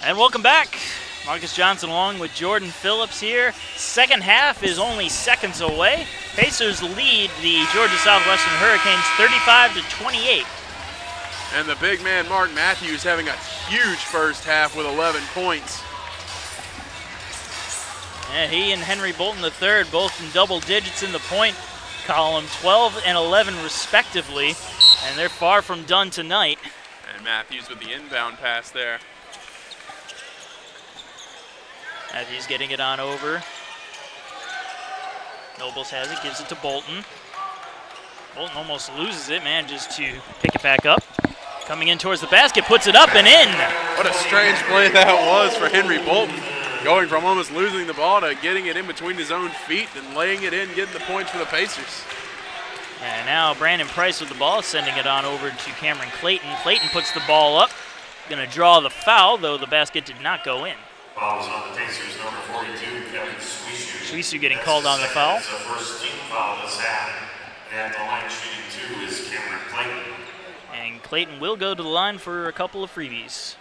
And welcome back. Marcus Johnson along with Jordan Phillips here. Second half is only seconds away. Pacers lead the Georgia Southwestern Hurricanes 35-28. And the big man, Mark Matthews, having a huge first half with 11 points. And he and Henry Bolton III both in double digits in the point column, 12 and 11 respectively. And they're far from done tonight. And Matthews with the inbound pass there. Matthews getting it on over. Nobles has it, gives it to Bolton. Bolton almost loses it, manages to pick it back up. Coming in towards the basket, puts it up and in. What a strange play that was for Henry Bolton. Going from almost losing the ball to getting it in between his own feet and laying it in, getting the points for the Pacers. And now Brandon Price with the ball, sending it on over to Cameron Clayton. Clayton puts the ball up. Going to draw the foul, though the basket did not go in. Fouls on the Pacers, number 42, Kevin Swishu. Swishu getting called on the foul. That's the first team foul this half. And at the line shooting 2 is Cameron Clayton. And Clayton will go to the line for a couple of freebies.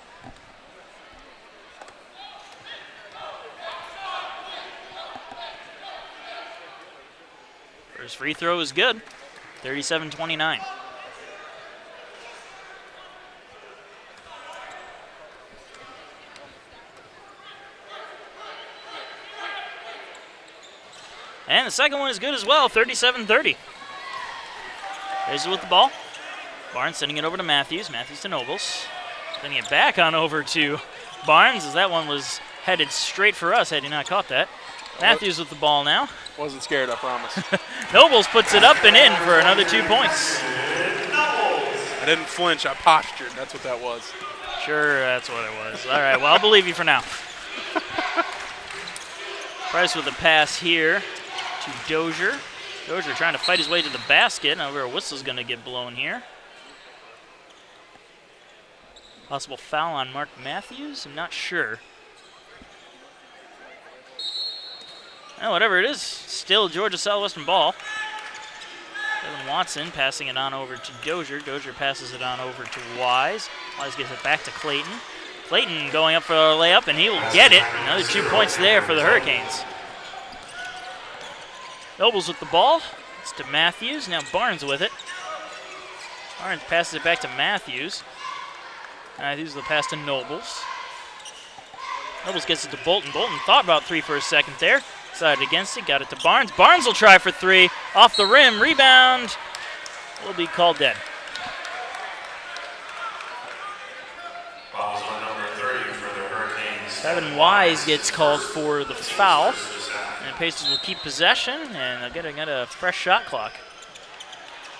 First free throw is good, 37-29. And the second one is good as well, 37-30. Pacers with the ball. Barnes sending it over to Matthews. Matthews to Nobles. Sending it back on over to Barnes, as that one was headed straight for us had he not caught that. Matthews with the ball now. Wasn't scared, I promise. Nobles puts it up and in for another 2 points. I didn't flinch, I postured. That's what that was. Sure, that's what it was. All right, well, I'll believe you for now. Price with a pass here to Dozier. Dozier trying to fight his way to the basket. Now a whistle's going to get blown here. Possible foul on Mark Matthews? I'm not sure. Well, whatever it is, still Georgia Southwestern ball. Evan Watson passing it on over to Dozier. Dozier passes it on over to Wise. Wise gets it back to Clayton. Clayton going up for a layup, and he will get it. Another 2 points there for the Hurricanes. Nobles with the ball. It's to Matthews. Now Barnes with it. Barnes passes it back to Matthews. Matthews with the pass to Nobles. Nobles gets it to Bolton. Bolton thought about 3 for a second there. Decided against it. Got it to Barnes. Barnes will try for 3. Off the rim. Rebound. Will be called dead. Fouls on number 30 for the Hurricanes. Kevin Wise gets called for the foul. And Pacers will keep possession, and they're getting a fresh shot clock.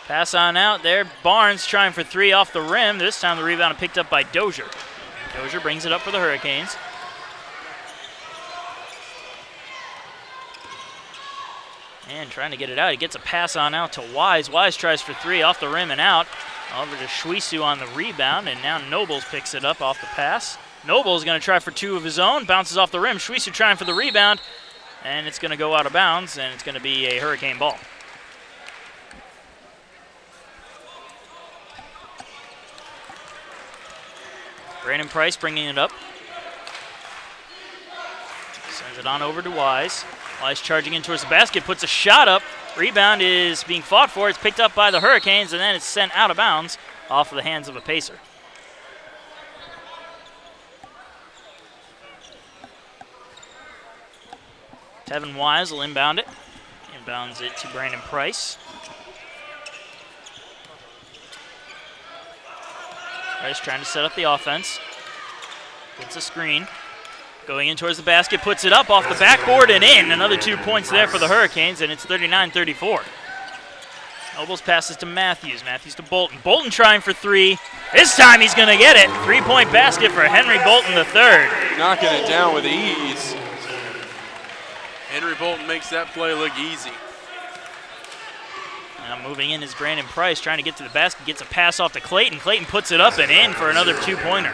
Pass on out there. Barnes trying for 3 off the rim. This time the rebound picked up by Dozier. Dozier brings it up for the Hurricanes. And trying to get it out. He gets a pass on out to Wise. Wise tries for 3 off the rim and out. Over to Swishu on the rebound, and now Nobles picks it up off the pass. Nobles going to try for 2 of his own. Bounces off the rim. Swishu trying for the rebound. And it's going to go out of bounds, and it's going to be a Hurricane ball. Brandon Price bringing it up. Sends it on over to Wise. Wise charging in towards the basket, puts a shot up. Rebound is being fought for. It's picked up by the Hurricanes, and then it's sent out of bounds off of the hands of a Pacer. Tevin Wise will inbound it. Inbounds it to Brandon Price. Price trying to set up the offense. Gets a screen. Going in towards the basket, puts it up off the backboard and in. Another 2 points there for the Hurricanes, and it's 39-34. Nobles passes to Matthews. Matthews to Bolton. Bolton trying for 3. This time he's going to get it. 3-point basket for Henry Bolton III. Knocking it down with ease. Henry Bolton makes that play look easy. Now moving in is Brandon Price trying to get to the basket. Gets a pass off to Clayton. Clayton puts it up and in for another 2-pointer.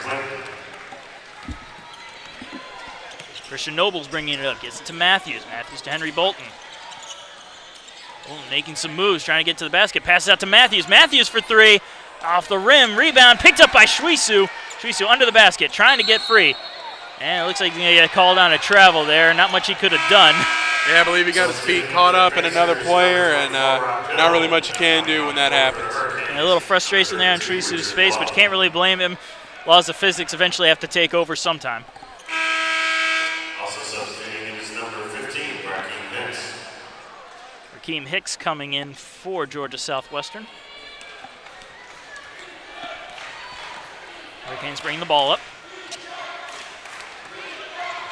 Christian Nobles bringing it up. Gets it to Matthews. Matthews to Henry Bolton. Bolton making some moves, trying to get to the basket. Passes out to Matthews. Matthews for 3. Off the rim. Rebound picked up by Swishu. Swishu under the basket, trying to get free. And it looks like he's going to get called on a travel there. Not much he could have done. Yeah, I believe he got his feet caught up in another player, and not really much you can do when that happens. And a little frustration there on Trisu's face, but you can't really blame him. Laws of physics eventually have to take over sometime. Also substituting is number 15, Raheem Hicks. Raheem Hicks coming in for Georgia Southwestern. Hurricanes bring the ball up.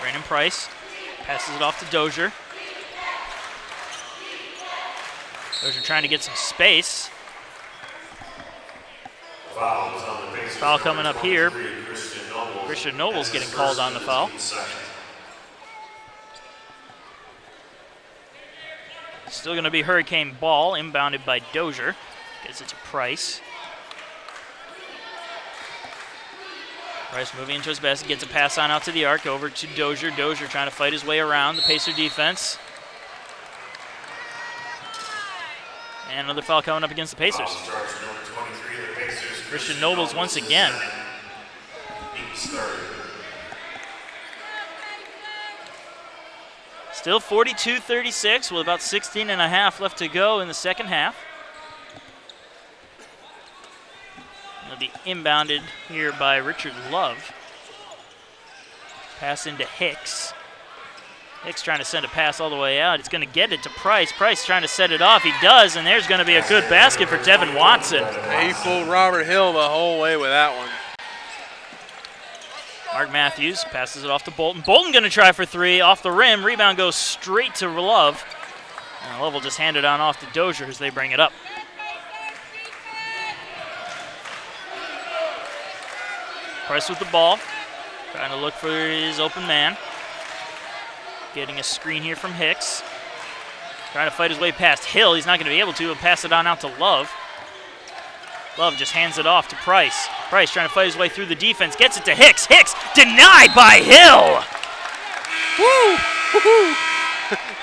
Brandon Price passes it off to Dozier. Dozier trying to get some space. Foul coming up here. Christian Noble's getting called on the foul. Still going to be Hurricane ball, inbounded by Dozier. Gets it to Price. Price moving into his basket, gets a pass on out to the arc, over to Dozier. Dozier trying to fight his way around the Pacer defense. And another foul coming up against the Pacers. Christian Nobles once again. Still 42-36 with about 16 and a half left to go in the second half. It'll be inbounded here by Richard Love. Pass into Hicks. Hicks trying to send a pass all the way out. It's going to get it to Price. Price trying to set it off. He does, and there's going to be a good basket for Devin Watson. He fooled Robert Hill the whole way with that one. Mark Matthews passes it off to Bolton. Bolton going to try for three. Off the rim. Rebound goes straight to Love. And Love will just hand it on off to Dozier as they bring it up. Price with the ball. Trying to look for his open man. Getting a screen here from Hicks. Trying to fight his way past Hill. He's not going to be able to. He'll pass it on out to Love. Love just hands it off to Price. Price trying to fight his way through the defense. Gets it to Hicks. Hicks denied by Hill. Woo! Woo-hoo.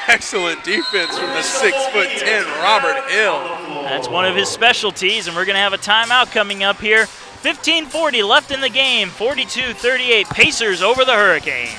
Excellent defense from the 6'10" Robert Hill. That's one of his specialties, and we're going to have a timeout coming up here. 15:40 left in the game. 42-38 Pacers over the Hurricanes.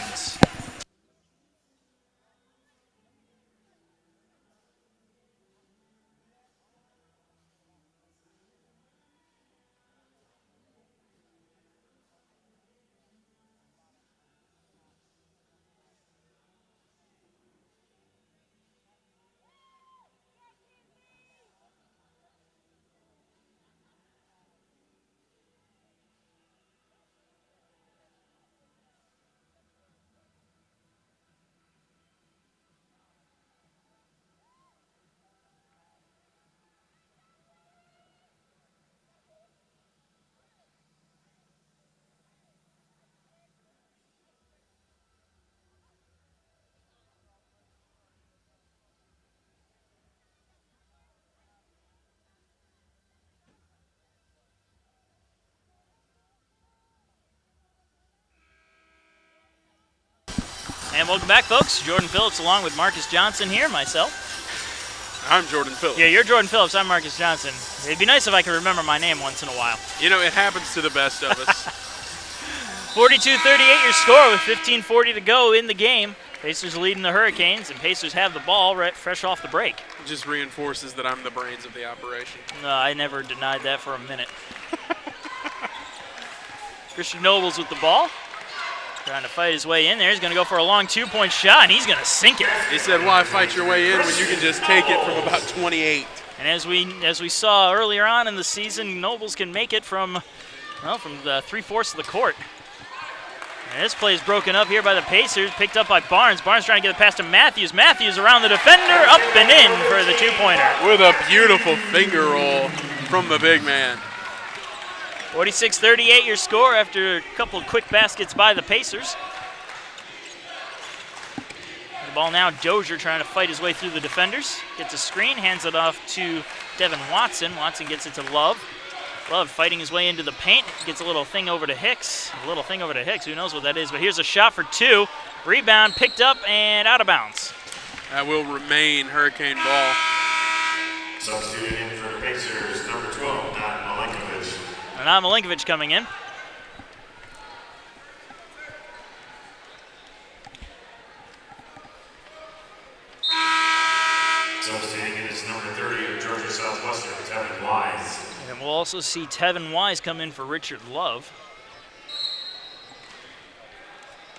And welcome back, folks. Jordan Phillips along with Marcus Johnson here, myself. I'm Jordan Phillips. Yeah, you're Jordan Phillips. I'm Marcus Johnson. It'd be nice if I could remember my name once in a while. You know, it happens to the best of us. 42-38 your score with 15:40 to go in the game. Pacers leading the Hurricanes, and Pacers have the ball right fresh off the break. It just reinforces that I'm the brains of the operation. No, I never denied that for a minute. Christian Nobles with the ball. Trying to fight his way in there. He's going to go for a long two-point shot, and he's going to sink it. He said, why fight your way in when you can just take it from about 28? And as we saw earlier on in the season, Nobles can make it from the 3/4 of the court. And this play is broken up here by the Pacers, picked up by Barnes. Barnes trying to get it past to Matthews. Matthews around the defender, up and in for the two-pointer. With a beautiful finger roll from the big man. 46-38 your score after a couple of quick baskets by the Pacers. The ball now, Dozier trying to fight his way through the defenders. Gets a screen, hands it off to Devin Watson. Watson gets it to Love. Love fighting his way into the paint. Gets a little thing over to Hicks. Who knows what that is, but here's a shot for two. Rebound picked up and out of bounds. That will remain Hurricane ball. Substituting in for the Pacers, number 12, Matt Milinkovic. And now Milinkovic coming in. Substituting in is number 30 of Georgia Southwestern, Tevin Wise. And we'll also see Tevin Wise come in for Richard Love.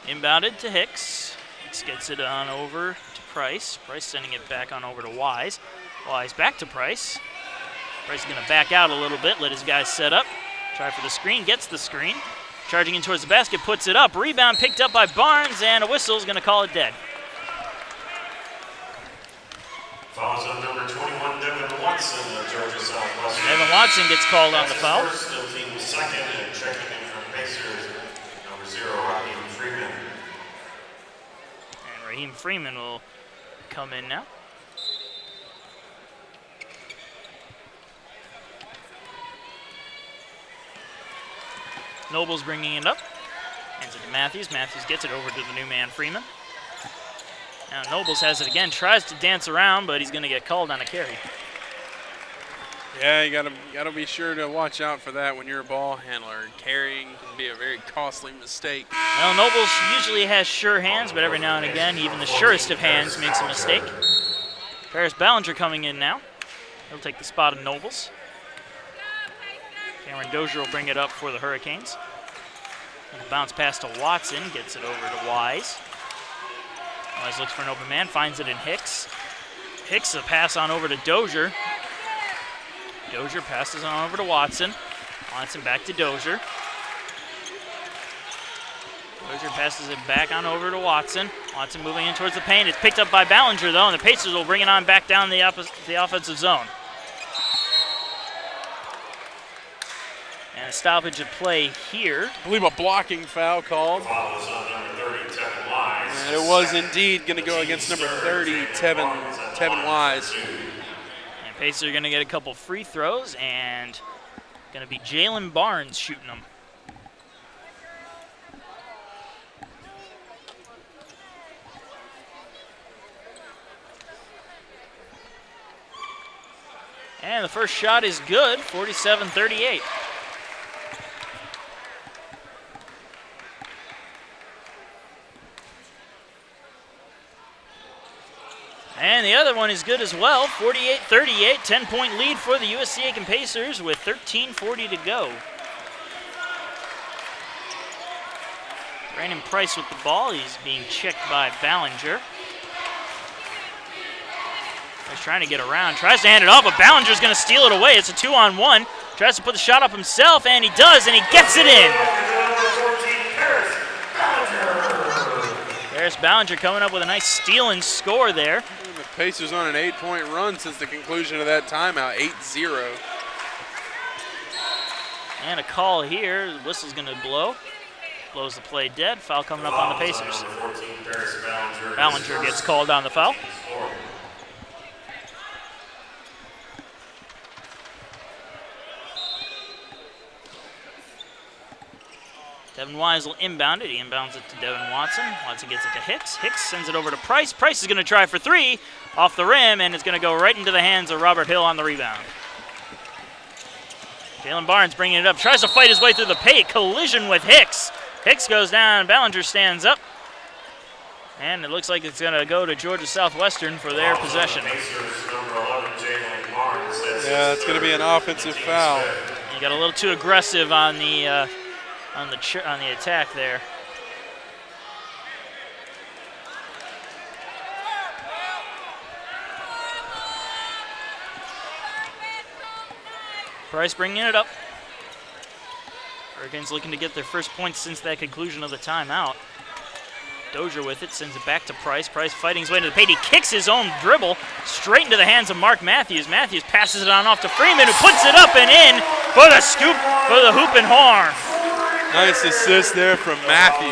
Inbounded to Hicks. Hicks gets it on over to Price. Price sending it back on over to Wise. Wise back to Price. Price is going to back out a little bit, let his guys set up. Try for the screen, gets the screen. Charging in towards the basket, puts it up. Rebound picked up by Barnes, and a whistle is going to call it dead. Fouls on number 21, Devin Watson of Georgia Southwestern. Devin Watson gets called on the foul. First, still team second, and checking in from Pacers, number 0, Raheem Freeman. And Raheem Freeman will come in now. Noble's bringing it up. Hands it to Matthews. Matthews gets it over to the new man, Freeman. Now Nobles has it again. Tries to dance around, but he's going to get called on a carry. Yeah, you gotta be sure to watch out for that when you're a ball handler. Carrying can be a very costly mistake. Well, Nobles usually has sure hands, but every now and again, even the surest of hands makes a mistake. Paris Ballinger coming in now. He'll take the spot of Nobles. Cameron Dozier will bring it up for the Hurricanes. And a bounce pass to Watson, gets it over to Wise. Wise looks for an open man, finds it in Hicks. Hicks a pass on over to Dozier. Dozier passes on over to Watson. Watson back to Dozier. Dozier passes it back on over to Watson. Watson moving in towards the paint. It's picked up by Ballinger though, and the Pacers will bring it on back down the offensive zone. And a stoppage of play here. I believe a blocking foul called. Foul is on number 30, Tevin Wise. And it was indeed going to go against number 30, Tevin Wise. And Pacers are going to get a couple free throws, and going to be Jalen Barnes shooting them. And the first shot is good, 47-38. And the other one is good as well, 48-38, 10-point lead for the USC Aiken Pacers with 13:40 to go. Brandon Price with the ball, he's being checked by Ballinger. He's trying to get around, tries to hand it off, but Ballinger's going to steal it away. It's a 2-on-1, tries to put the shot up himself, and he does, and he gets it in. Paris Ballinger coming up with a nice steal and score there. The Pacers on an 8-point run since the conclusion of that timeout, 8-0. And a call here. The whistle's going to blow. Blows the play dead. Foul coming up on the Pacers. Ballinger gets called on the foul. Devin Wise will inbound it. He inbounds it to Devin Watson. Watson gets it to Hicks. Hicks sends it over to Price. Price is going to try for three off the rim, and it's going to go right into the hands of Robert Hill on the rebound. Jalen Barnes bringing it up. Tries to fight his way through the paint. Collision with Hicks. Hicks goes down. Ballinger stands up. And it looks like it's going to go to Georgia Southwestern for their possession. Yeah, it's going to be an offensive foul. He got a little too aggressive on the attack there. Price bringing it up. Hurricanes looking to get their first points since that conclusion of the timeout. Dozier with it, sends it back to Price. Price fighting his way to the paint. He kicks his own dribble straight into the hands of Mark Matthews. Matthews passes it on off to Freeman, who puts it up and in for the scoop for the hoop and horn. Nice assist there from Matthews.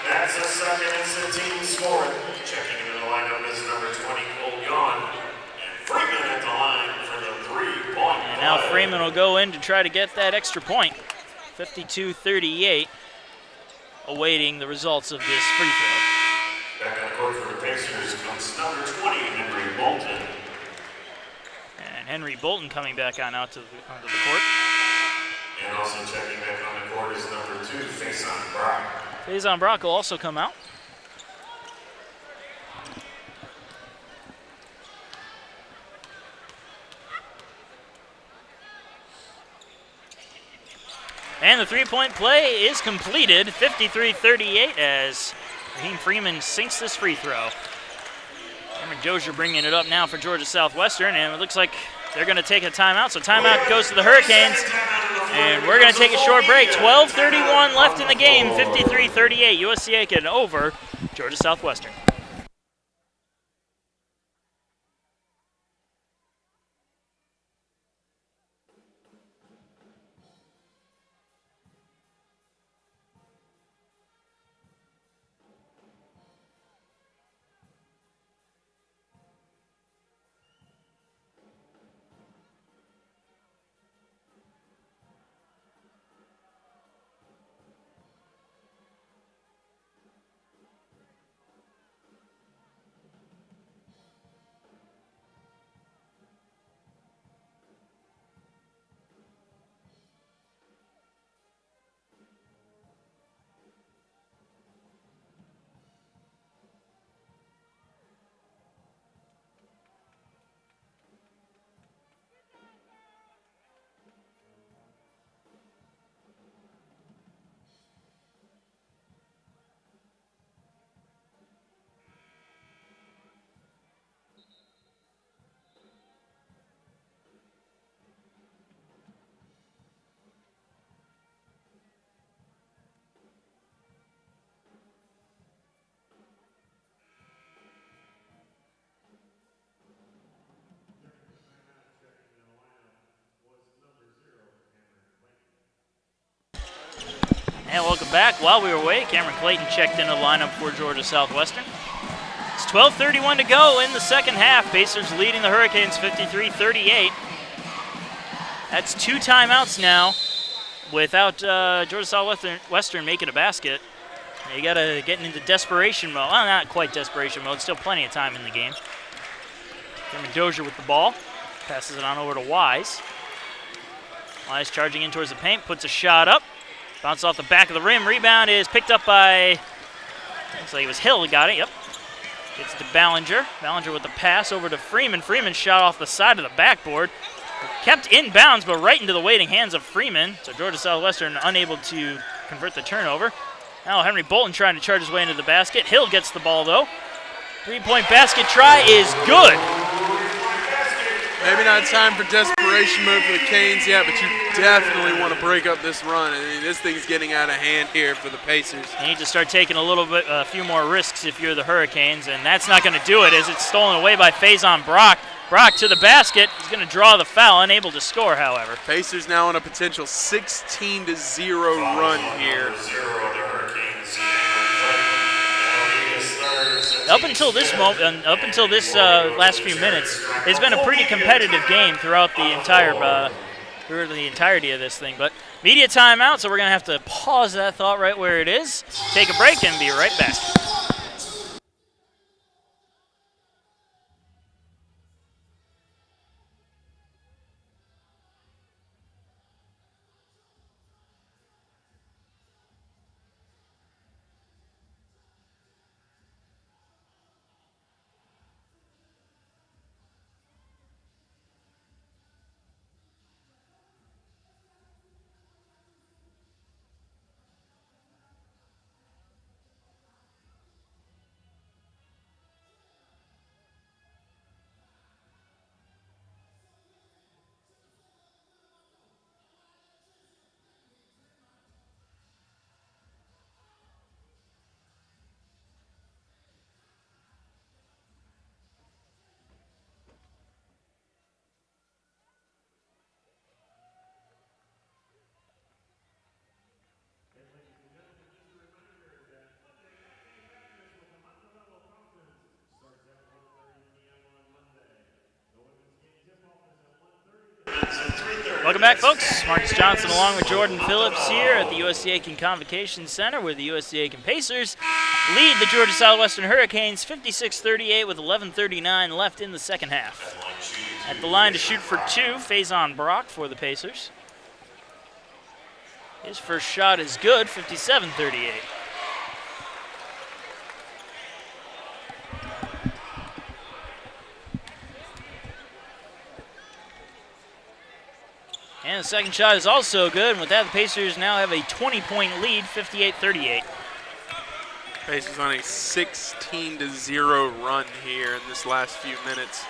That's the second instant team scoring. Checking into the lineup is number 20, Cole Yawn. And Freeman at the line for the 3-point. And now Freeman will go in to try to get that extra point. 52-38, awaiting the results of this free throw. Back on the court for the Pacers comes number 20, Henry Bolton. And Henry Bolton coming back on onto the court. And also checking back on the court is number 2, Faison Brock. Faison Brock will also come out. And the three-point play is completed, 53-38, as Raheem Freeman sinks this free throw. Cameron Dozier bringing it up now for Georgia Southwestern, and it looks like they're going to take a timeout. So timeout goes to the Hurricanes, and we're going to take a short break. 12:31 left in the game, 53-38, USC Aiken over Georgia Southwestern. And welcome back. While we were away, Cameron Clayton checked into the lineup for Georgia Southwestern. It's 12:31 to go in the second half. Pacers leading the Hurricanes 53-38. That's 2 timeouts now without Georgia Southwestern making a basket. You got to get into desperation mode. Well, not quite desperation mode. Still plenty of time in the game. Cameron Dozier with the ball. Passes it on over to Wise. Wise charging in towards the paint. Puts a shot up. Bounces off the back of the rim. Rebound is picked up by, looks like it was Hill who got it. Yep. Gets to Ballinger. Ballinger with the pass over to Freeman. Freeman shot off the side of the backboard. Kept in bounds, but right into the waiting hands of Freeman. So Georgia Southwestern unable to convert the turnover. Now Henry Bolton trying to charge his way into the basket. Hill gets the ball though. 3-point basket try is good. Maybe not time for desperation move for the Canes yet, but you definitely want to break up this run. I mean, this thing's getting out of hand here for the Pacers. You need to start taking a few more risks if you're the Hurricanes, and that's not going to do it as it's stolen away by Faison Brock. Brock to the basket. He's going to draw the foul, unable to score, however. Pacers now on a potential 16-0 run here. Up until this moment, last few minutes, it's been a pretty competitive game throughout the entirety of this thing. But media timeout, so we're gonna have to pause that thought right where it is, take a break, and be right back. Welcome back, folks. Marcus Johnson along with Jordan Phillips here at the USC Aiken Convocation Center, where the USC Aiken Pacers lead the Georgia Southwestern Hurricanes 56-38 with 11:39 left in the second half. At the line to shoot for 2, Faison Brock for the Pacers. His first shot is good, 57-38. And the second shot is also good. And with that, the Pacers now have a 20-point lead, 58-38. Pacers on a 16-0 run here in this last few minutes.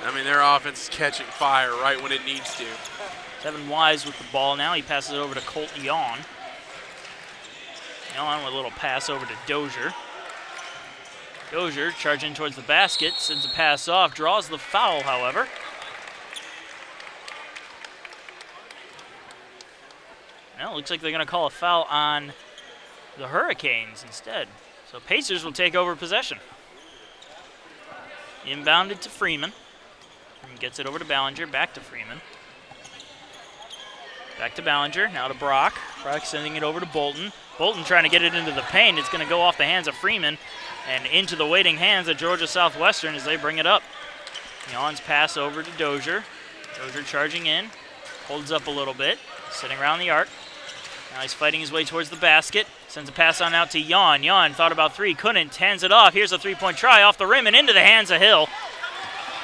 I mean, their offense is catching fire right when it needs to. Tevin Wise with the ball now. He passes it over to Colt Yawn. Yawn with a little pass over to Dozier. Dozier charging towards the basket, sends a pass off, draws the foul, however. Well, it looks like they're going to call a foul on the Hurricanes instead. So Pacers will take over possession. Inbounded to Freeman. And gets it over to Ballinger, back to Freeman. Back to Ballinger, now to Brock. Brock sending it over to Bolton. Bolton trying to get it into the paint. It's going to go off the hands of Freeman and into the waiting hands of Georgia Southwestern as they bring it up. Yawn's pass over to Dozier. Dozier charging in, holds up a little bit, sitting around the arc. Now he's fighting his way towards the basket. Sends a pass on out to Yawn. Yawn thought about three, couldn't, hands it off. Here's a three-point try off the rim and into the hands of Hill.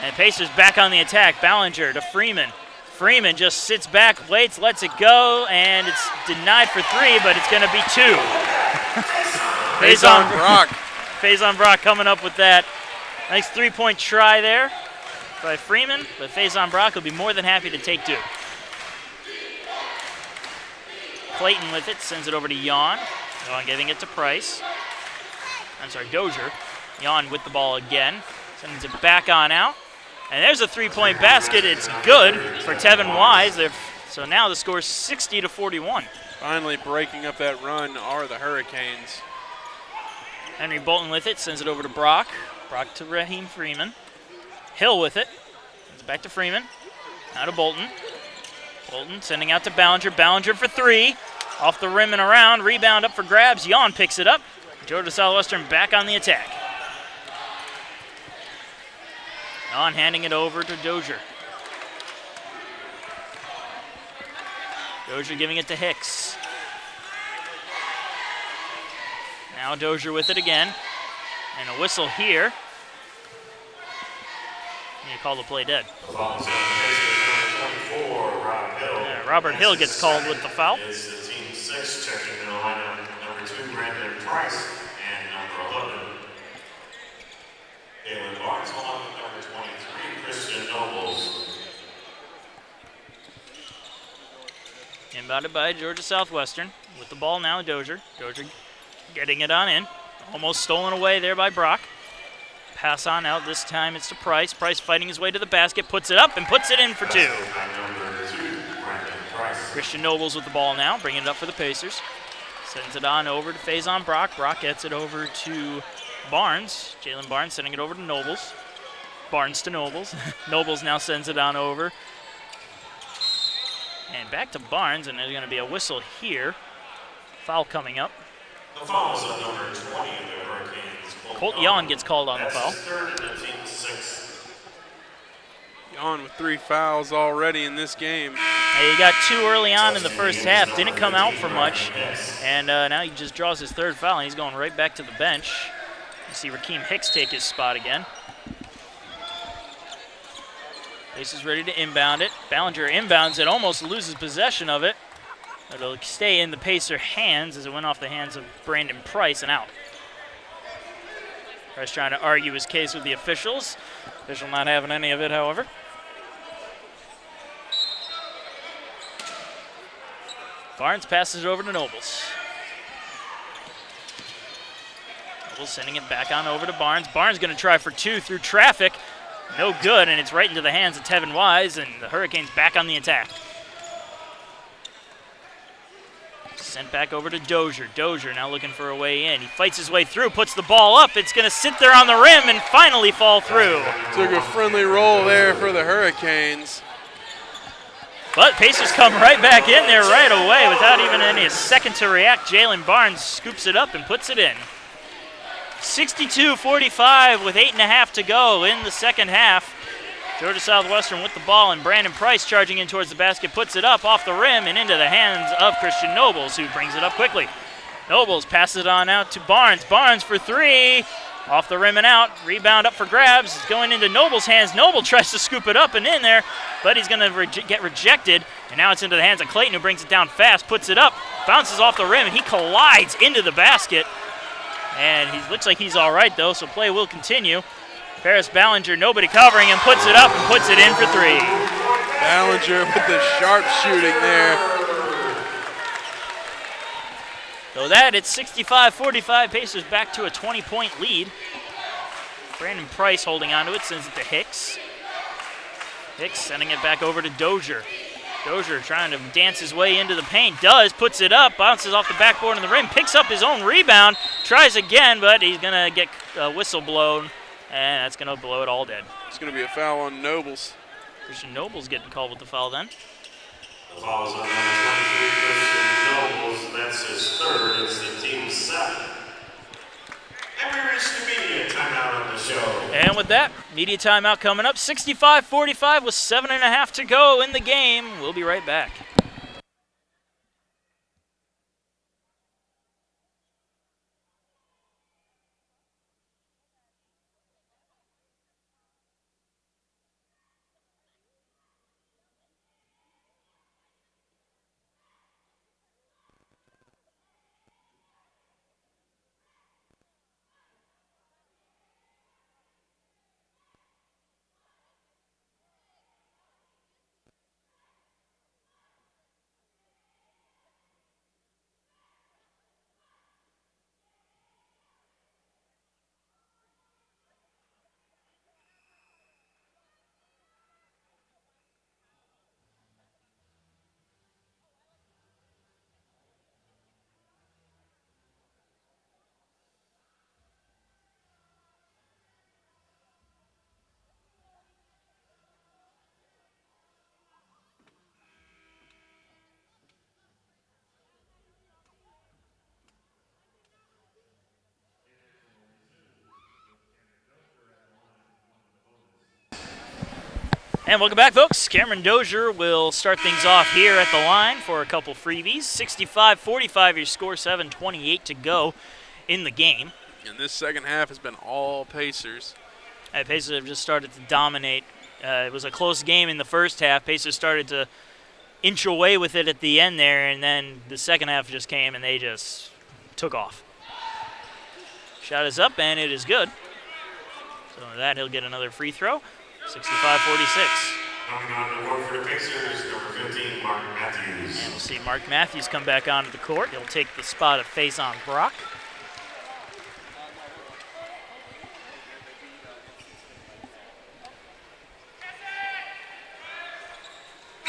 And Pacers back on the attack. Ballinger to Freeman. Freeman just sits back, waits, lets it go, and it's denied for three, but it's going to be two. Faison Brock. Faison Brock coming up with that. Nice three-point try there by Freeman, but Faison Brock will be more than happy to take two. Clayton with it, sends it over to Yawn. Yawn giving it to Price. Dozier. Yawn with the ball again. Sends it back on out. And there's a three-point basket. It's good for Tevin Wise. So now the score is 60-41. Finally breaking up that run are the Hurricanes. Henry Bolton with it, sends it over to Brock. Brock to Raheem Freeman. Hill with it. Sends it back to Freeman. Now to Bolton. Bolton sending out to Ballinger. Ballinger for three. Off the rim and around. Rebound up for grabs. Yawn picks it up. Georgia Southwestern back on the attack. Yawn handing it over to Dozier. Dozier giving it to Hicks. Now Dozier with it again. And a whistle here. You call the play dead. Robert Hill gets called with the foul. Is the team 6 checking in the lineup, number 2, Brandon Price, and number 11, Aiken Barnes, along with number 23, Christian Nobles. Inbounded by Georgia Southwestern. With the ball now, Dozier. Dozier getting it on in. Almost stolen away there by Brock. Pass on out. This time it's to Price. Price fighting his way to the basket, puts it up and puts it in for two. Christian Nobles with the ball now, bringing it up for the Pacers. Sends it on over to Faison Brock. Brock gets it over to Barnes. Jalen Barnes sending it over to Nobles. Barnes to Nobles. Nobles now sends it on over. And back to Barnes, and there's going to be a whistle here. Foul coming up. The foul is on number 20 of the Hurricanes. Colt Yawn gets called on the foul. That's his third and the team's 6th. Yawn with 3 fouls already in this game. He got 2 early on in the first half. Didn't come out for much. And now he just draws his 3rd foul, and he's going right back to the bench. You see Rakeem Hicks take his spot again. Pacers ready to inbound it. Ballinger inbounds it, almost loses possession of it. It'll stay in the Pacer hands as it went off the hands of Brandon Price and out. Price trying to argue his case with the officials. Official not having any of it, however. Barnes passes it over to Nobles. Nobles sending it back on over to Barnes. Barnes going to try for 2 through traffic. No good, and it's right into the hands of Tevin Wise, and the Hurricanes back on the attack. Sent back over to Dozier. Dozier now looking for a way in. He fights his way through, puts the ball up. It's going to sit there on the rim and finally fall through. Took a friendly roll there for the Hurricanes. But Pacers come right back in there right away without even any second to react. Jalen Barnes scoops it up and puts it in. 62-45 with 8.5 to go in the second half. Georgia Southwestern with the ball, and Brandon Price charging in towards the basket, puts it up off the rim and into the hands of Christian Nobles, who brings it up quickly. Nobles passes it on out to Barnes. Barnes for 3. Off the rim and out. Rebound up for grabs. It's going into Noble's hands. Noble tries to scoop it up and in there, but he's going to get rejected. And now it's into the hands of Clayton, who brings it down fast, puts it up, bounces off the rim, and he collides into the basket. And he looks like he's all right, though, so play will continue. Paris Ballinger, nobody covering him, puts it up and puts it in for three. Ballinger with the sharp shooting there. So that, it's 65-45. Pacers back to a 20-point lead. Brandon Price holding onto it, sends it to Hicks. Hicks sending it back over to Dozier. Dozier trying to dance his way into the paint. Puts it up, bounces off the backboard in the rim, picks up his own rebound, tries again, but he's going to get a whistle blown, and that's going to blow it all dead. It's going to be a foul on Nobles. Christian Noble's getting called with the foul then. The foul is on number 23, Christian Nobles. That's his third. It's the team's 7th. And we reach the media timeout on the show. And with that, media timeout coming up. 65-45 with 7.5 to go in the game. We'll be right back. And welcome back, folks. Cameron Dozier will start things off here at the line for a couple freebies. 65-45 your score, 7:28 to go in the game. And this second half has been all Pacers. Pacers have just started to dominate. It was a close game in the first half. Pacers started to inch away with it at the end there, and then the second half just came and they just took off. Shot is up, and it is good. So with that, he'll get another free throw. 65-46. Coming on the court for the Pacers, number 15, Mark Matthews. And we'll see Mark Matthews come back onto the court. He'll take the spot of Faison Brock.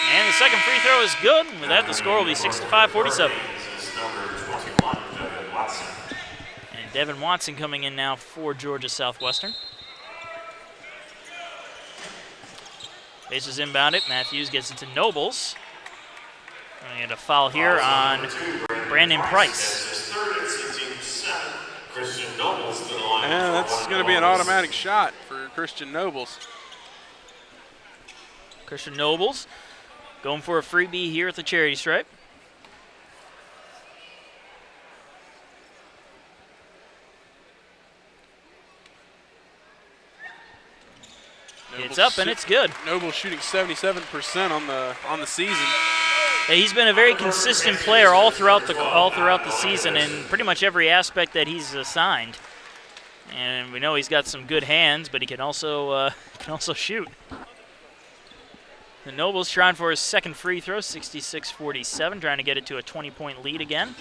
And the second free throw is good. And with that, the score will be 65-47. And Devin Watson coming in now for Georgia Southwestern. Pacers inbound it. Matthews gets it to Nobles. And we get a foul here on Brandon Price. And that's going to be an automatic shot for Christian Nobles. Christian Nobles going for a freebie here at the charity stripe. It's up and it's good. Noble shooting 77% on the season. He's been a very consistent player all throughout the season in pretty much every aspect that he's assigned. And we know he's got some good hands, but he can also shoot. The Nobles trying for his second free throw, 66-47, trying to get it to a 20-point lead again.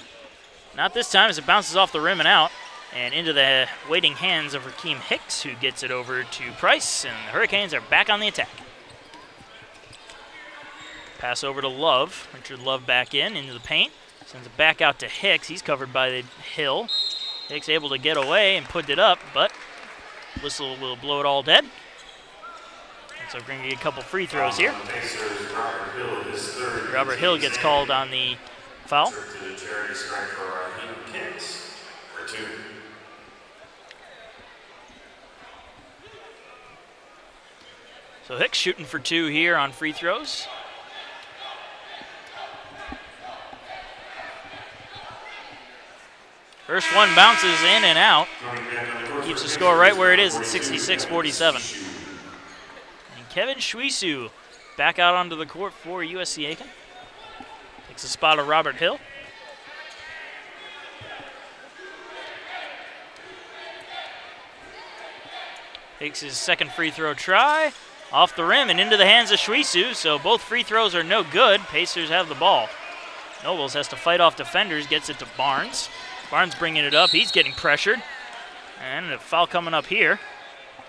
Not this time as it bounces off the rim and out. And into the waiting hands of Rakeem Hicks, who gets it over to Price, and the Hurricanes are back on the attack. Pass over to Love. Richard Love back into the paint. Sends it back out to Hicks. He's covered by the Hill. Hicks able to get away and put it up, but whistle will blow it all dead. And so we're going to get a couple free throws here. Robert Hill gets called on the foul. So Hicks shooting for two here on free throws. First one bounces in and out. keeps the score right where it is at 66-47. And Kevin Schwisu back out onto the court for USC Aiken. Takes the spot of Robert Hill. Takes his second free throw try. Off the rim and into the hands of Schwisu, so both free throws are no good. Pacers have the ball. Nobles has to fight off defenders, gets it to Barnes. Barnes bringing it up, he's getting pressured. And a foul coming up here.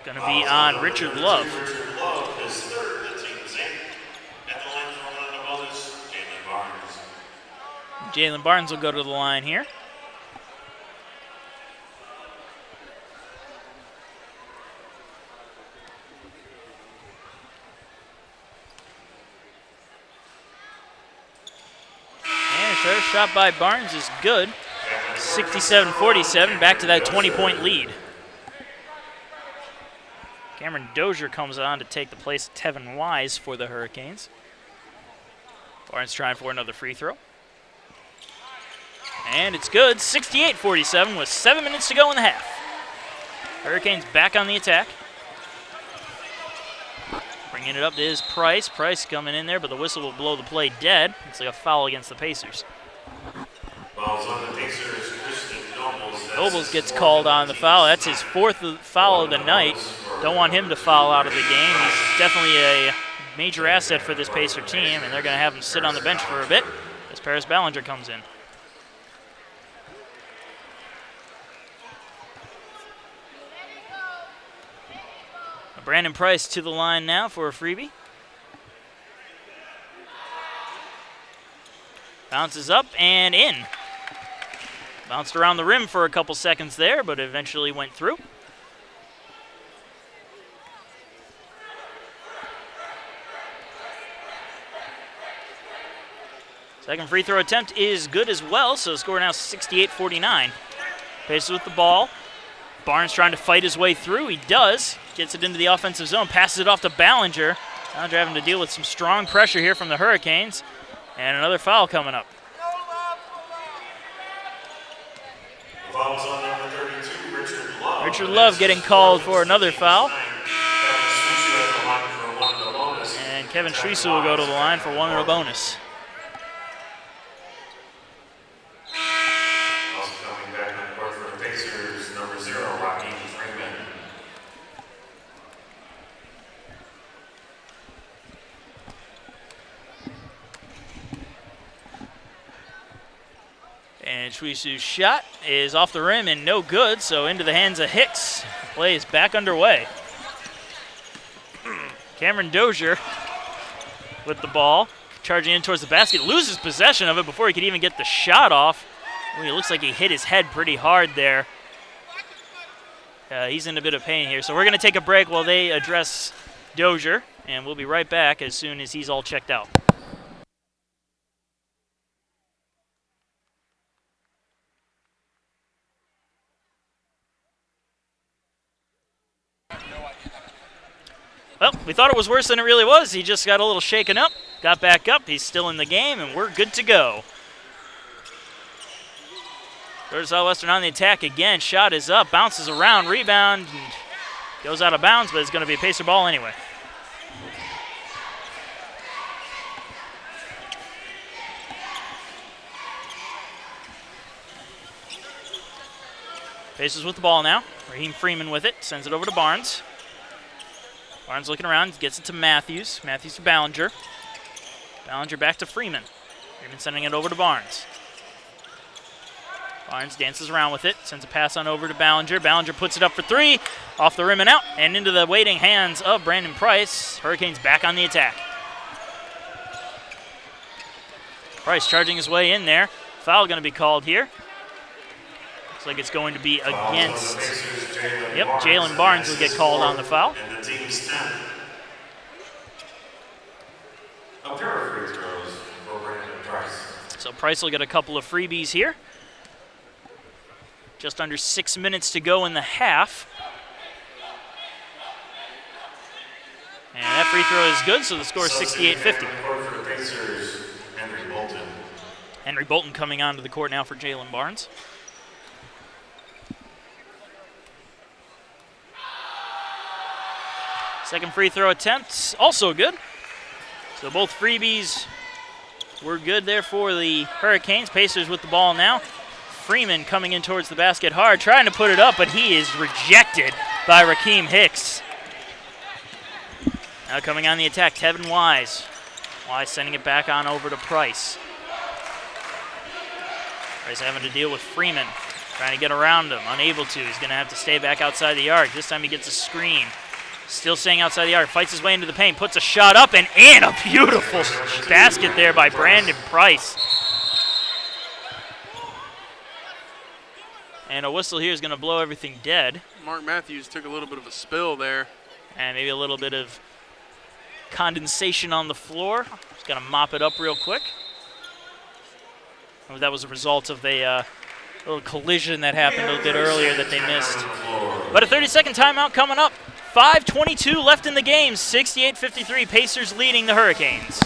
Going to be on Richard Love. Richard Love is third, the team's in. At the line for one of the others, Jalen Barnes. Jalen Barnes will go to the line here. First shot by Barnes is good. 67-47, back to that 20-point lead. Cameron Dozier comes on to take the place of Tevin Wise for the Hurricanes. Barnes trying for another free throw. And it's good, 68-47 with 7 minutes to go in the half. Hurricanes back on the attack. Bringing it up to his Price. Price coming in there, but the whistle will blow the play dead. It's like a foul against the Pacers. Fouls on the Pacers. Nobles gets called on the foul. That's his fourth foul of the night. Don't want him to foul out of the game. He's definitely a major asset for this Pacer team, and they're going to have him sit on the bench for a bit as Paris Ballinger comes in. Brandon Price to the line now for a freebie. Bounces up and in. Bounced around the rim for a couple seconds there, but eventually went through. Second free throw attempt is good as well, so the score now 68-49. Pacers with the ball. Barnes trying to fight his way through. He does. Gets it into the offensive zone. Passes it off to Ballinger. Ballinger having to deal with some strong pressure here from the Hurricanes. And another foul coming up. Fouls on number 32, Richard Love. Richard Love getting called for another foul. And Kevin Schwisu will go to the line for one and a bonus. Also coming back on the court for the Pacers, number 0, Rocky Freeman. And Schwisu's shot is off the rim and no good, so into the hands of Hicks. The play is back underway. Cameron Dozier with the ball, charging in towards the basket, loses possession of it before he could even get the shot off. Ooh, it looks like he hit his head pretty hard there. He's in a bit of pain here, so we're going to take a break while they address Dozier, and we'll be right back as soon as he's all checked out. Well, we thought it was worse than it really was. He just got a little shaken up, got back up. He's still in the game, and we're good to go. There's Southwestern on the attack again. Shot is up, bounces around, rebound, and goes out of bounds, but it's going to be a Pacer ball anyway. Pacers with the ball now. Raheem Freeman with it, sends it over to Barnes. Barnes looking around, gets it to Matthews. Matthews to Ballinger. Ballinger back to Freeman. Freeman sending it over to Barnes. Barnes dances around with it, sends a pass on over to Ballinger. Ballinger puts it up for three, off the rim and out, and into the waiting hands of Brandon Price. Hurricanes back on the attack. Price charging his way in there. Foul going to be called here. Looks like it's going to be against... Yep, Jalen Barnes will get called on the foul. And the team's 10. A pair of free throws for Brandon Price. So Price will get a couple of freebies here. Just under 6 minutes to go in the half. And that free throw is good, so the score is 68-50. For the Pacers, Henry Bolton. Henry Bolton coming onto the court now for Jalen Barnes. Second free throw attempt, also good. So both freebies were good there for the Hurricanes. Pacers with the ball now. Freeman coming in towards the basket hard, trying to put it up, but he is rejected by Rakeem Hicks. Now coming on the attack, Tevin Wise. Wise sending it back on over to Price. Price having to deal with Freeman, trying to get around him, unable to. He's going to have to stay back outside the arc. This time he gets a screen. Still staying outside the arc, fights his way into the paint, puts a shot up and in. A beautiful basket there by Brandon Price. And a whistle here is going to blow everything dead. Mark Matthews took a little bit of a spill there. And maybe a little bit of condensation on the floor. Just got to mop it up real quick. That was a result of a little collision that happened a little bit earlier that they missed. But a 30-second timeout coming up. 5:22 left in the game. 68-53. Pacers leading the Hurricanes.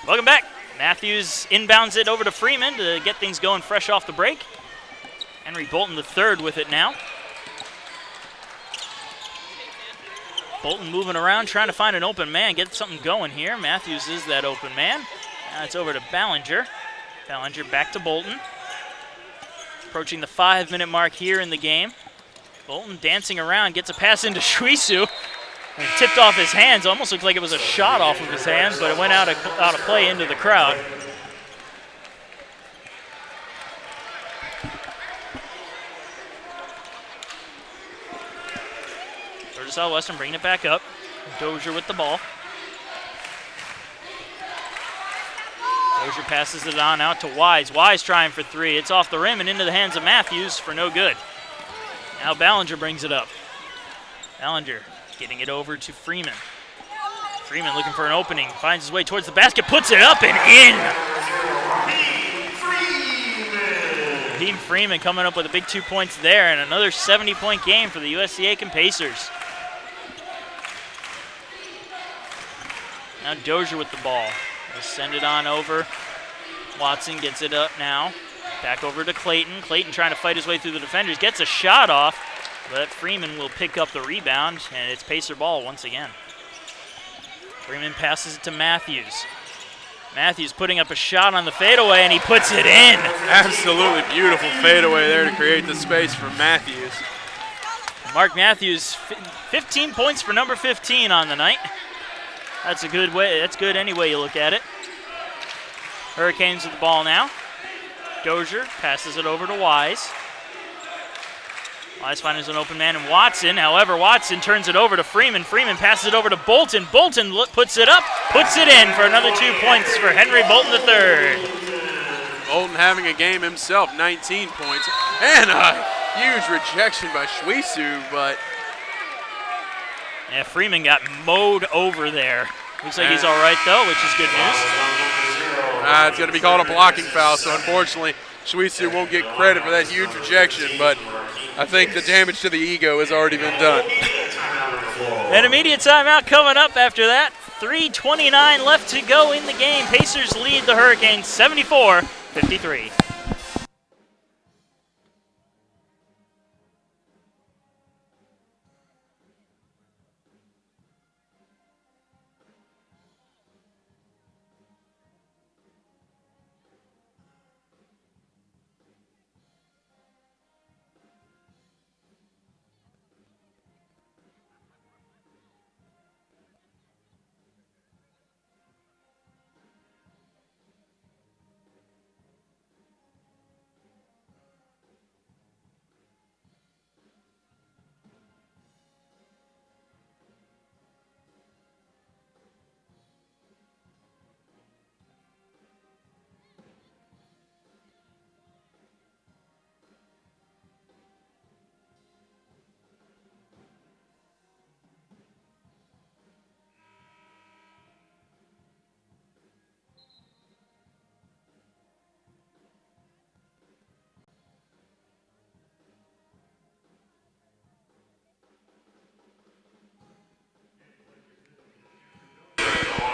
Welcome back. Matthews inbounds it over to Freeman to get things going fresh off the break. Henry Bolton III with it now. Bolton moving around, trying to find an open man, get something going here. Matthews is that open man. Now it's over to Ballinger. Ballinger back to Bolton. Approaching the 5-minute mark here in the game. Bolton dancing around, gets a pass into Shwesu. And tipped off his hands. Almost looked like it was a shot off of his hands, but it went out of play into the crowd. Georgia Southwestern bringing it back up. Dozier with the ball. Dozier passes it on out to Wise. Wise trying for three. It's off the rim and into the hands of Matthews for no good. Now Ballinger brings it up. Ballinger getting it over to Freeman. Freeman looking for an opening, finds his way towards the basket, puts it up and in. Raheem Freeman coming up with a big 2 points there, and another 70-point game for the USC Aiken Pacers. Now Dozier with the ball. They'll send it on over. Watson gets it up now. Back over to Clayton. Clayton trying to fight his way through the defenders. Gets a shot off. But Freeman will pick up the rebound, and it's Pacer ball once again. Freeman passes it to Matthews. Matthews putting up a shot on the fadeaway, and he puts it in. Absolutely beautiful fadeaway there to create the space for Matthews. Mark Matthews, 15 points for number 15 on the night. That's a good way. That's good any way you look at it. Hurricanes with the ball now. Dozier passes it over to Wise. Wise finds an open man in Watson. However, Watson turns it over to Freeman. Freeman passes it over to Bolton. Bolton puts it up, puts it in for another 2 points for Henry Bolton III. Bolton having a game himself, 19 points. And a huge rejection by Shwesu, but... Yeah, Freeman got mowed over there. Looks like he's all right, though, which is good news. It's going to be called a blocking foul, so unfortunately, Shwesu won't get credit for that huge rejection, but I think the damage to the ego has already been done. An immediate timeout coming up after that. 3:29 left to go in the game. Pacers lead the Hurricanes 74-53.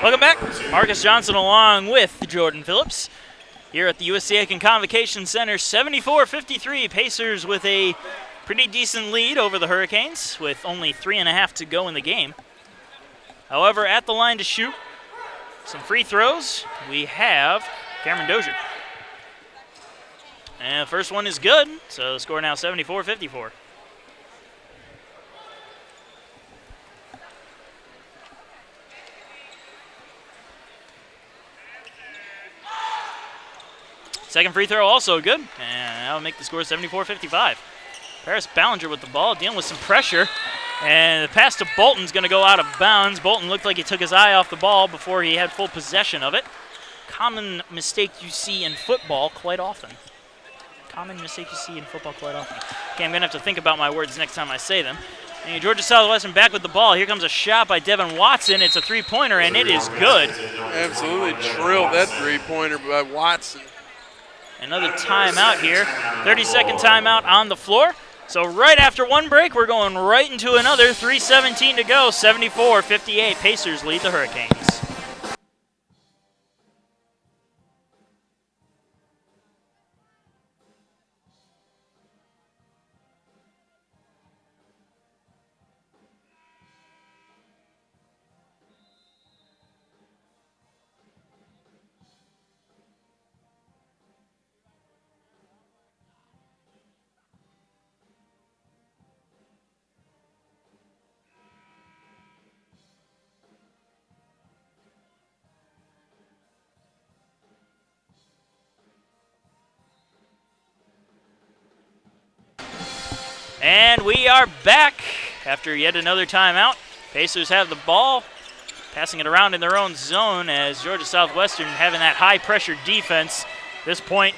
Welcome back. Marcus Johnson along with Jordan Phillips here at the USC Aiken Convocation Center. 74-53, Pacers with a pretty decent lead over the Hurricanes with only 3.5 to go in the game. However, at the line to shoot some free throws, we have Cameron Dozier. And the first one is good, so the score now 74-54. Second free throw also good, and that'll make the score 74-55. Paris Ballinger with the ball, dealing with some pressure, and the pass to Bolton's going to go out of bounds. Bolton looked like he took his eye off the ball before he had full possession of it. Common mistake you see in football quite often. Okay, I'm going to have to think about my words next time I say them. And Georgia Southwestern back with the ball. Here comes a shot by Devin Watson. It's a three-pointer, and it is good. Absolutely drilled that three-pointer by Watson. Another timeout here. 30-second timeout on the floor. So right after one break, we're going right into another. 3:17 to go. 74-58. Pacers lead the Hurricanes. And we are back after yet another timeout. Pacers have the ball, passing it around in their own zone as Georgia Southwestern having that high-pressure defense. At this point,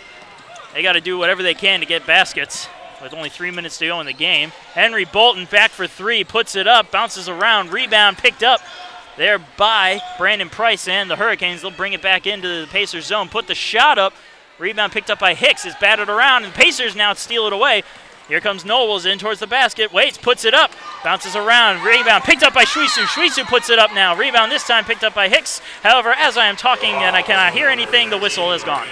they got to do whatever they can to get baskets with only 3 minutes to go in the game. Henry Bolton back for three, puts it up, bounces around, rebound picked up there by Brandon Price, and the Hurricanes, they'll bring it back into the Pacers zone, put the shot up, rebound picked up by Hicks, is batted around, and Pacers now steal it away. Here comes Nobles in towards the basket. Waits, puts it up, bounces around. Rebound picked up by Shwesu. Shwesu puts it up now. Rebound this time picked up by Hicks. However, as I am talking and I cannot hear anything, the whistle is gone.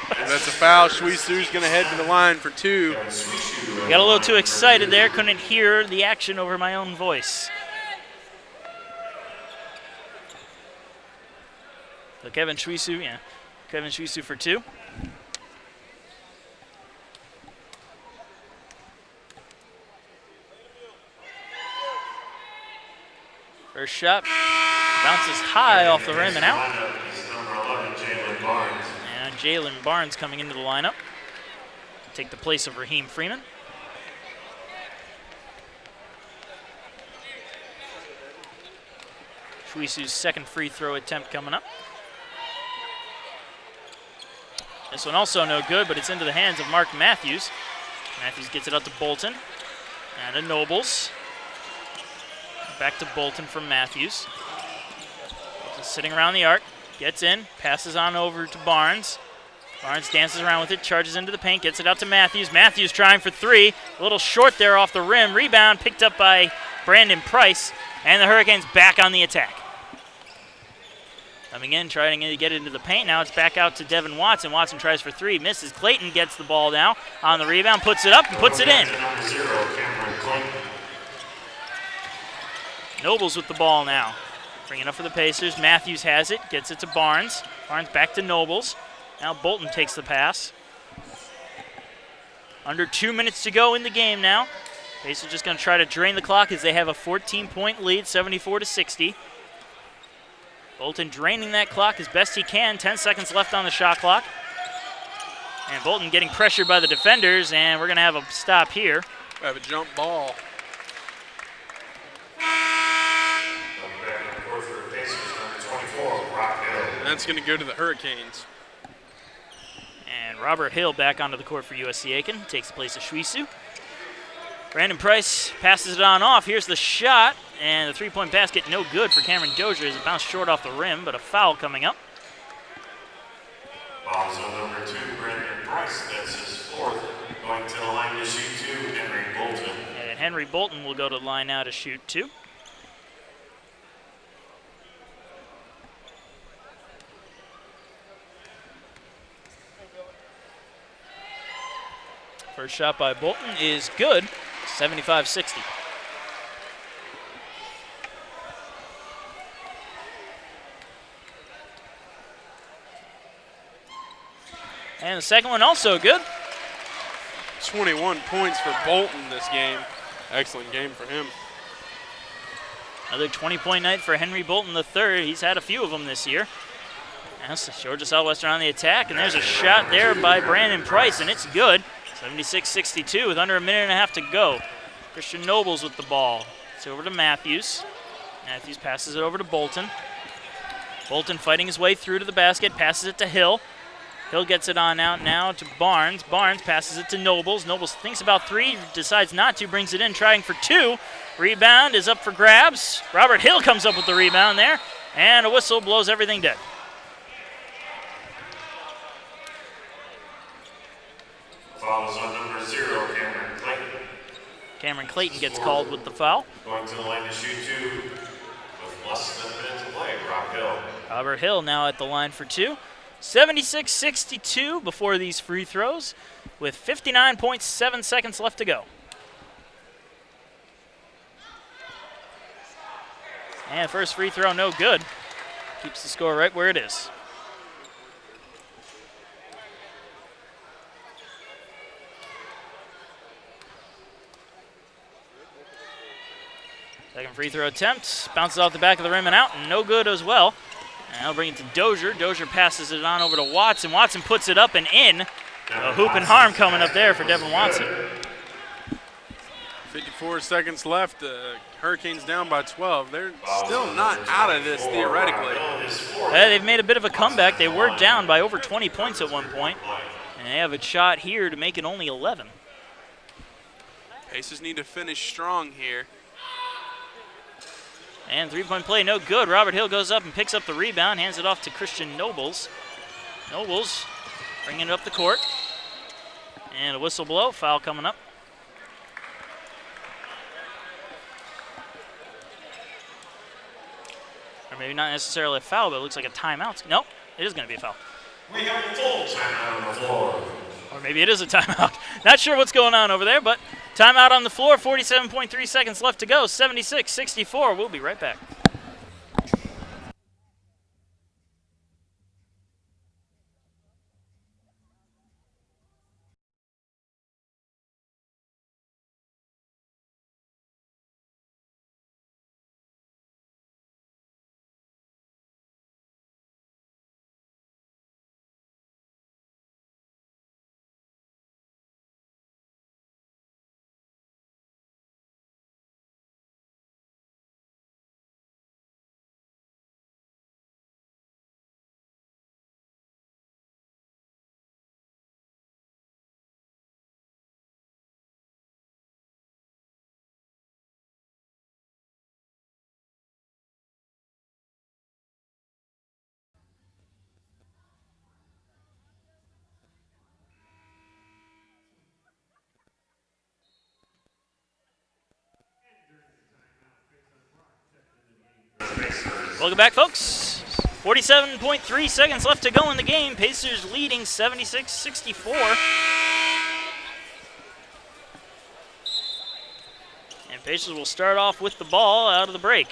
That's a foul. Shwesu's going to head to the line for two. Got a little too excited there. Couldn't hear the action over my own voice. So Kevin Shwesu for two. First shot bounces high off the rim and out. And Jalen Barnes coming into the lineup. Take the place of Raheem Freeman. Shwesu's second free throw attempt coming up. This one also no good, but it's into the hands of Mark Matthews. Matthews gets it out to Bolton and to Nobles. Back to Bolton from Matthews. Bolton sitting around the arc, gets in, passes on over to Barnes. Barnes dances around with it, charges into the paint, gets it out to Matthews. Matthews trying for three, a little short there off the rim. Rebound picked up by Brandon Price, and the Hurricanes back on the attack. Coming in, trying to get into the paint. Now it's back out to Devin Watson. Watson tries for three, misses. Clayton gets the ball now on the rebound, puts it up and puts it in. Nobles with the ball now. Bringing up for the Pacers. Matthews has it. Gets it to Barnes. Barnes back to Nobles. Now Bolton takes the pass. Under 2 minutes to go in the game now. Pacers just going to try to drain the clock as they have a 14-point lead, 74-60. Bolton draining that clock as best he can. 10 seconds left on the shot clock. And Bolton getting pressured by the defenders, and we're going to have a stop here. We have a jump ball. That's going to go to the Hurricanes. And Robert Hill back onto the court for USC Aiken. Takes the place of Shwesu. Brandon Price passes it on off. Here's the shot. And the three-point basket no good for Cameron Dozier as it bounced short off the rim, but a foul coming up. Ball's on number 2, Brandon Price. That's his fourth. Going to the line to shoot two, Henry Bolton. And Henry Bolton will go to the line now to shoot two. First shot by Bolton is good, 75-60. And the second one also good. 21 points for Bolton this game. Excellent game for him. Another 20-point night for Henry Bolton III. He's had a few of them this year. That's Georgia Southwestern on the attack, and there's a shot there by Brandon Price, and it's good. 76-62 with under a minute and a half to go. Christian Nobles with the ball. It's over to Matthews. Matthews passes it over to Bolton. Bolton fighting his way through to the basket, passes it to Hill. Hill gets it on out now to Barnes. Barnes passes it to Nobles. Nobles thinks about three, decides not to, brings it in, trying for two. Rebound is up for grabs. Robert Hill comes up with the rebound there, and a whistle blows everything dead. Fouls on number 0, Cameron Clayton. Cameron Clayton gets called with the foul. Going to the line to shoot two with less than a minute to play, Rob Hill. Robert Hill now at the line for two. 76-62 before these free throws with 59.7 seconds left to go. And first free throw, no good. Keeps the score right where it is. Second free throw attempt, bounces off the back of the rim and out, and no good as well. And they'll bring it to Dozier. Dozier passes it on over to Watson. Watson puts it up and in. A hoop and harm coming up there for Devin Watson. 54 seconds left. The Hurricanes down by 12. They're still not out of this theoretically. They've made a bit of a comeback. They were down by over 20 points at one point, and they have a shot here to make it only 11. Pacers need to finish strong here. And three-point play, no good. Robert Hill goes up and picks up the rebound, hands it off to Christian Nobles. Nobles bringing it up the court. And a whistle blow, foul coming up. Or maybe not necessarily a foul, but it looks like a timeout. Nope, it is going to be a foul. We have a full timeout on the floor. Or maybe it is a timeout. Not sure what's going on over there, but timeout on the floor, 47.3 seconds left to go, 76-64. We'll be right back. Welcome back, folks. 47.3 seconds left to go in the game. Pacers leading 76-64. And Pacers will start off with the ball out of the break.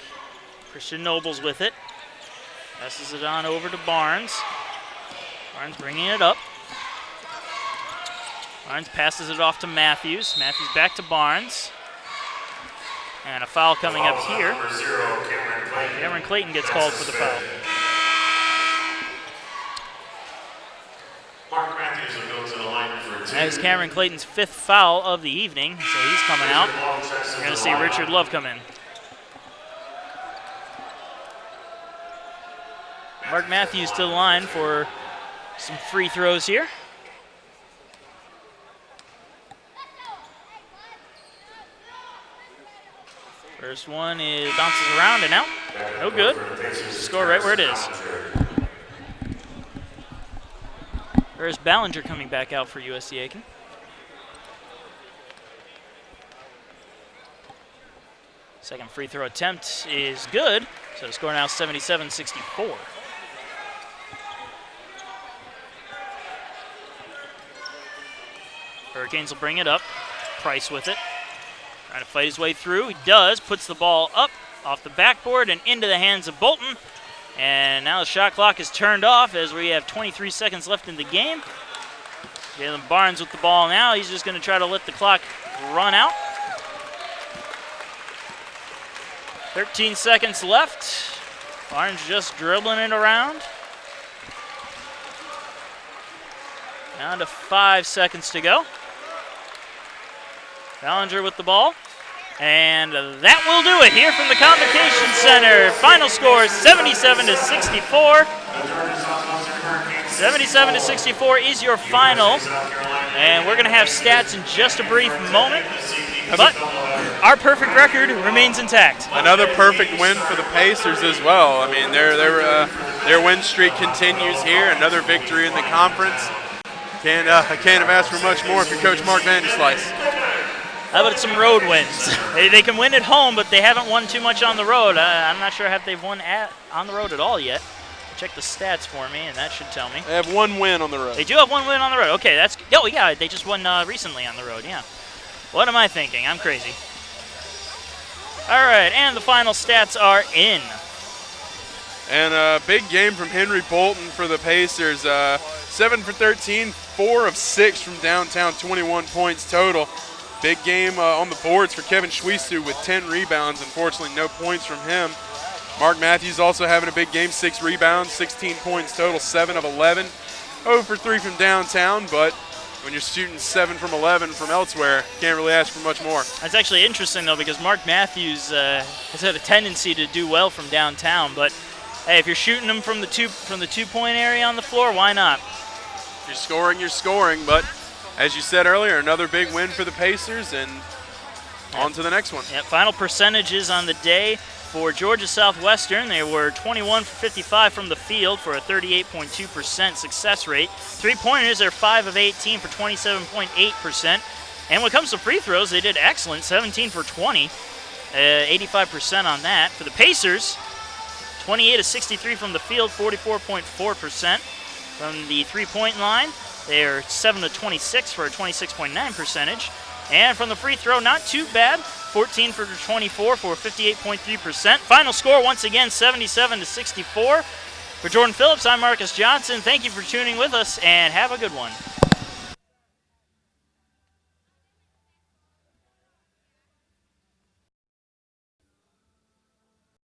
Christian Nobles with it. Passes it on over to Barnes. Barnes bringing it up. Barnes passes it off to Matthews. Matthews back to Barnes. And a foul coming up here. Cameron Clayton gets called for the foul. Mark Matthews will go to the line for two. That is Cameron Clayton's fifth foul of the evening, so he's coming out. We're going to see Richard Love come in. Mark Matthews to the line for some free throws here. First one is bounces around and out. No good. Score right where it is. There's Ballinger coming back out for USC Aiken. Second free throw attempt is good. So the score now 77-64. For Hurricanes will bring it up. Price with it. Trying to fight his way through. He does. Puts the ball up off the backboard and into the hands of Bolton. And now the shot clock is turned off as we have 23 seconds left in the game. Jalen Barnes with the ball now. He's just going to try to let the clock run out. 13 seconds left. Barnes just dribbling it around. Down to 5 seconds to go. Ballinger with the ball. And that will do it here from the Convocation Center. Final score is 77-64. 77-64 is your final. And we're going to have stats in just a brief moment. But our perfect record remains intact. Another perfect win for the Pacers as well. I mean, their win streak continues here. Another victory in the conference. I can't have asked for much more if you're Coach Mark Vanderslice. How about some road wins? They can win at home, but they haven't won too much on the road. I'm not sure if they've won on the road at all yet. Check the stats for me, and that should tell me. They have one win on the road. They do have one win on the road. Okay, that's. Oh yeah, they just won recently on the road. Yeah. What am I thinking? I'm crazy. All right, and the final stats are in. And a big game from Henry Bolton for the Pacers. 7 for 13, 4 of 6 from downtown, 21 points total. Big game on the boards for Kevin Schweistu with 10 rebounds. Unfortunately, no points from him. Mark Matthews also having a big game, 6 rebounds, 16 points total, 7 of 11. 0 for 3 from downtown, but when you're shooting 7 from 11 from elsewhere, can't really ask for much more. That's actually interesting, though, because Mark Matthews has had a tendency to do well from downtown. But hey, if you're shooting them from the two-point area on the floor, why not? If you're scoring, you're scoring. But as you said earlier, another big win for the Pacers, and on to the next one. Yeah, final percentages on the day. For Georgia Southwestern, they were 21 for 55 from the field for a 38.2% success rate. Three-pointers, they're 5 of 18 for 27.8%. And when it comes to free throws, they did excellent, 17 for 20, 85% on that. For the Pacers, 28 of 63 from the field, 44.4%. From the three-point line, they're 7 of 26 for a 26.9 percentage. And from the free throw, not too bad. 14 for 24 for 58.3%. Final score, once again, 77-64. For Jordan Phillips, I'm Marcus Johnson. Thank you for tuning with us, and have a good one.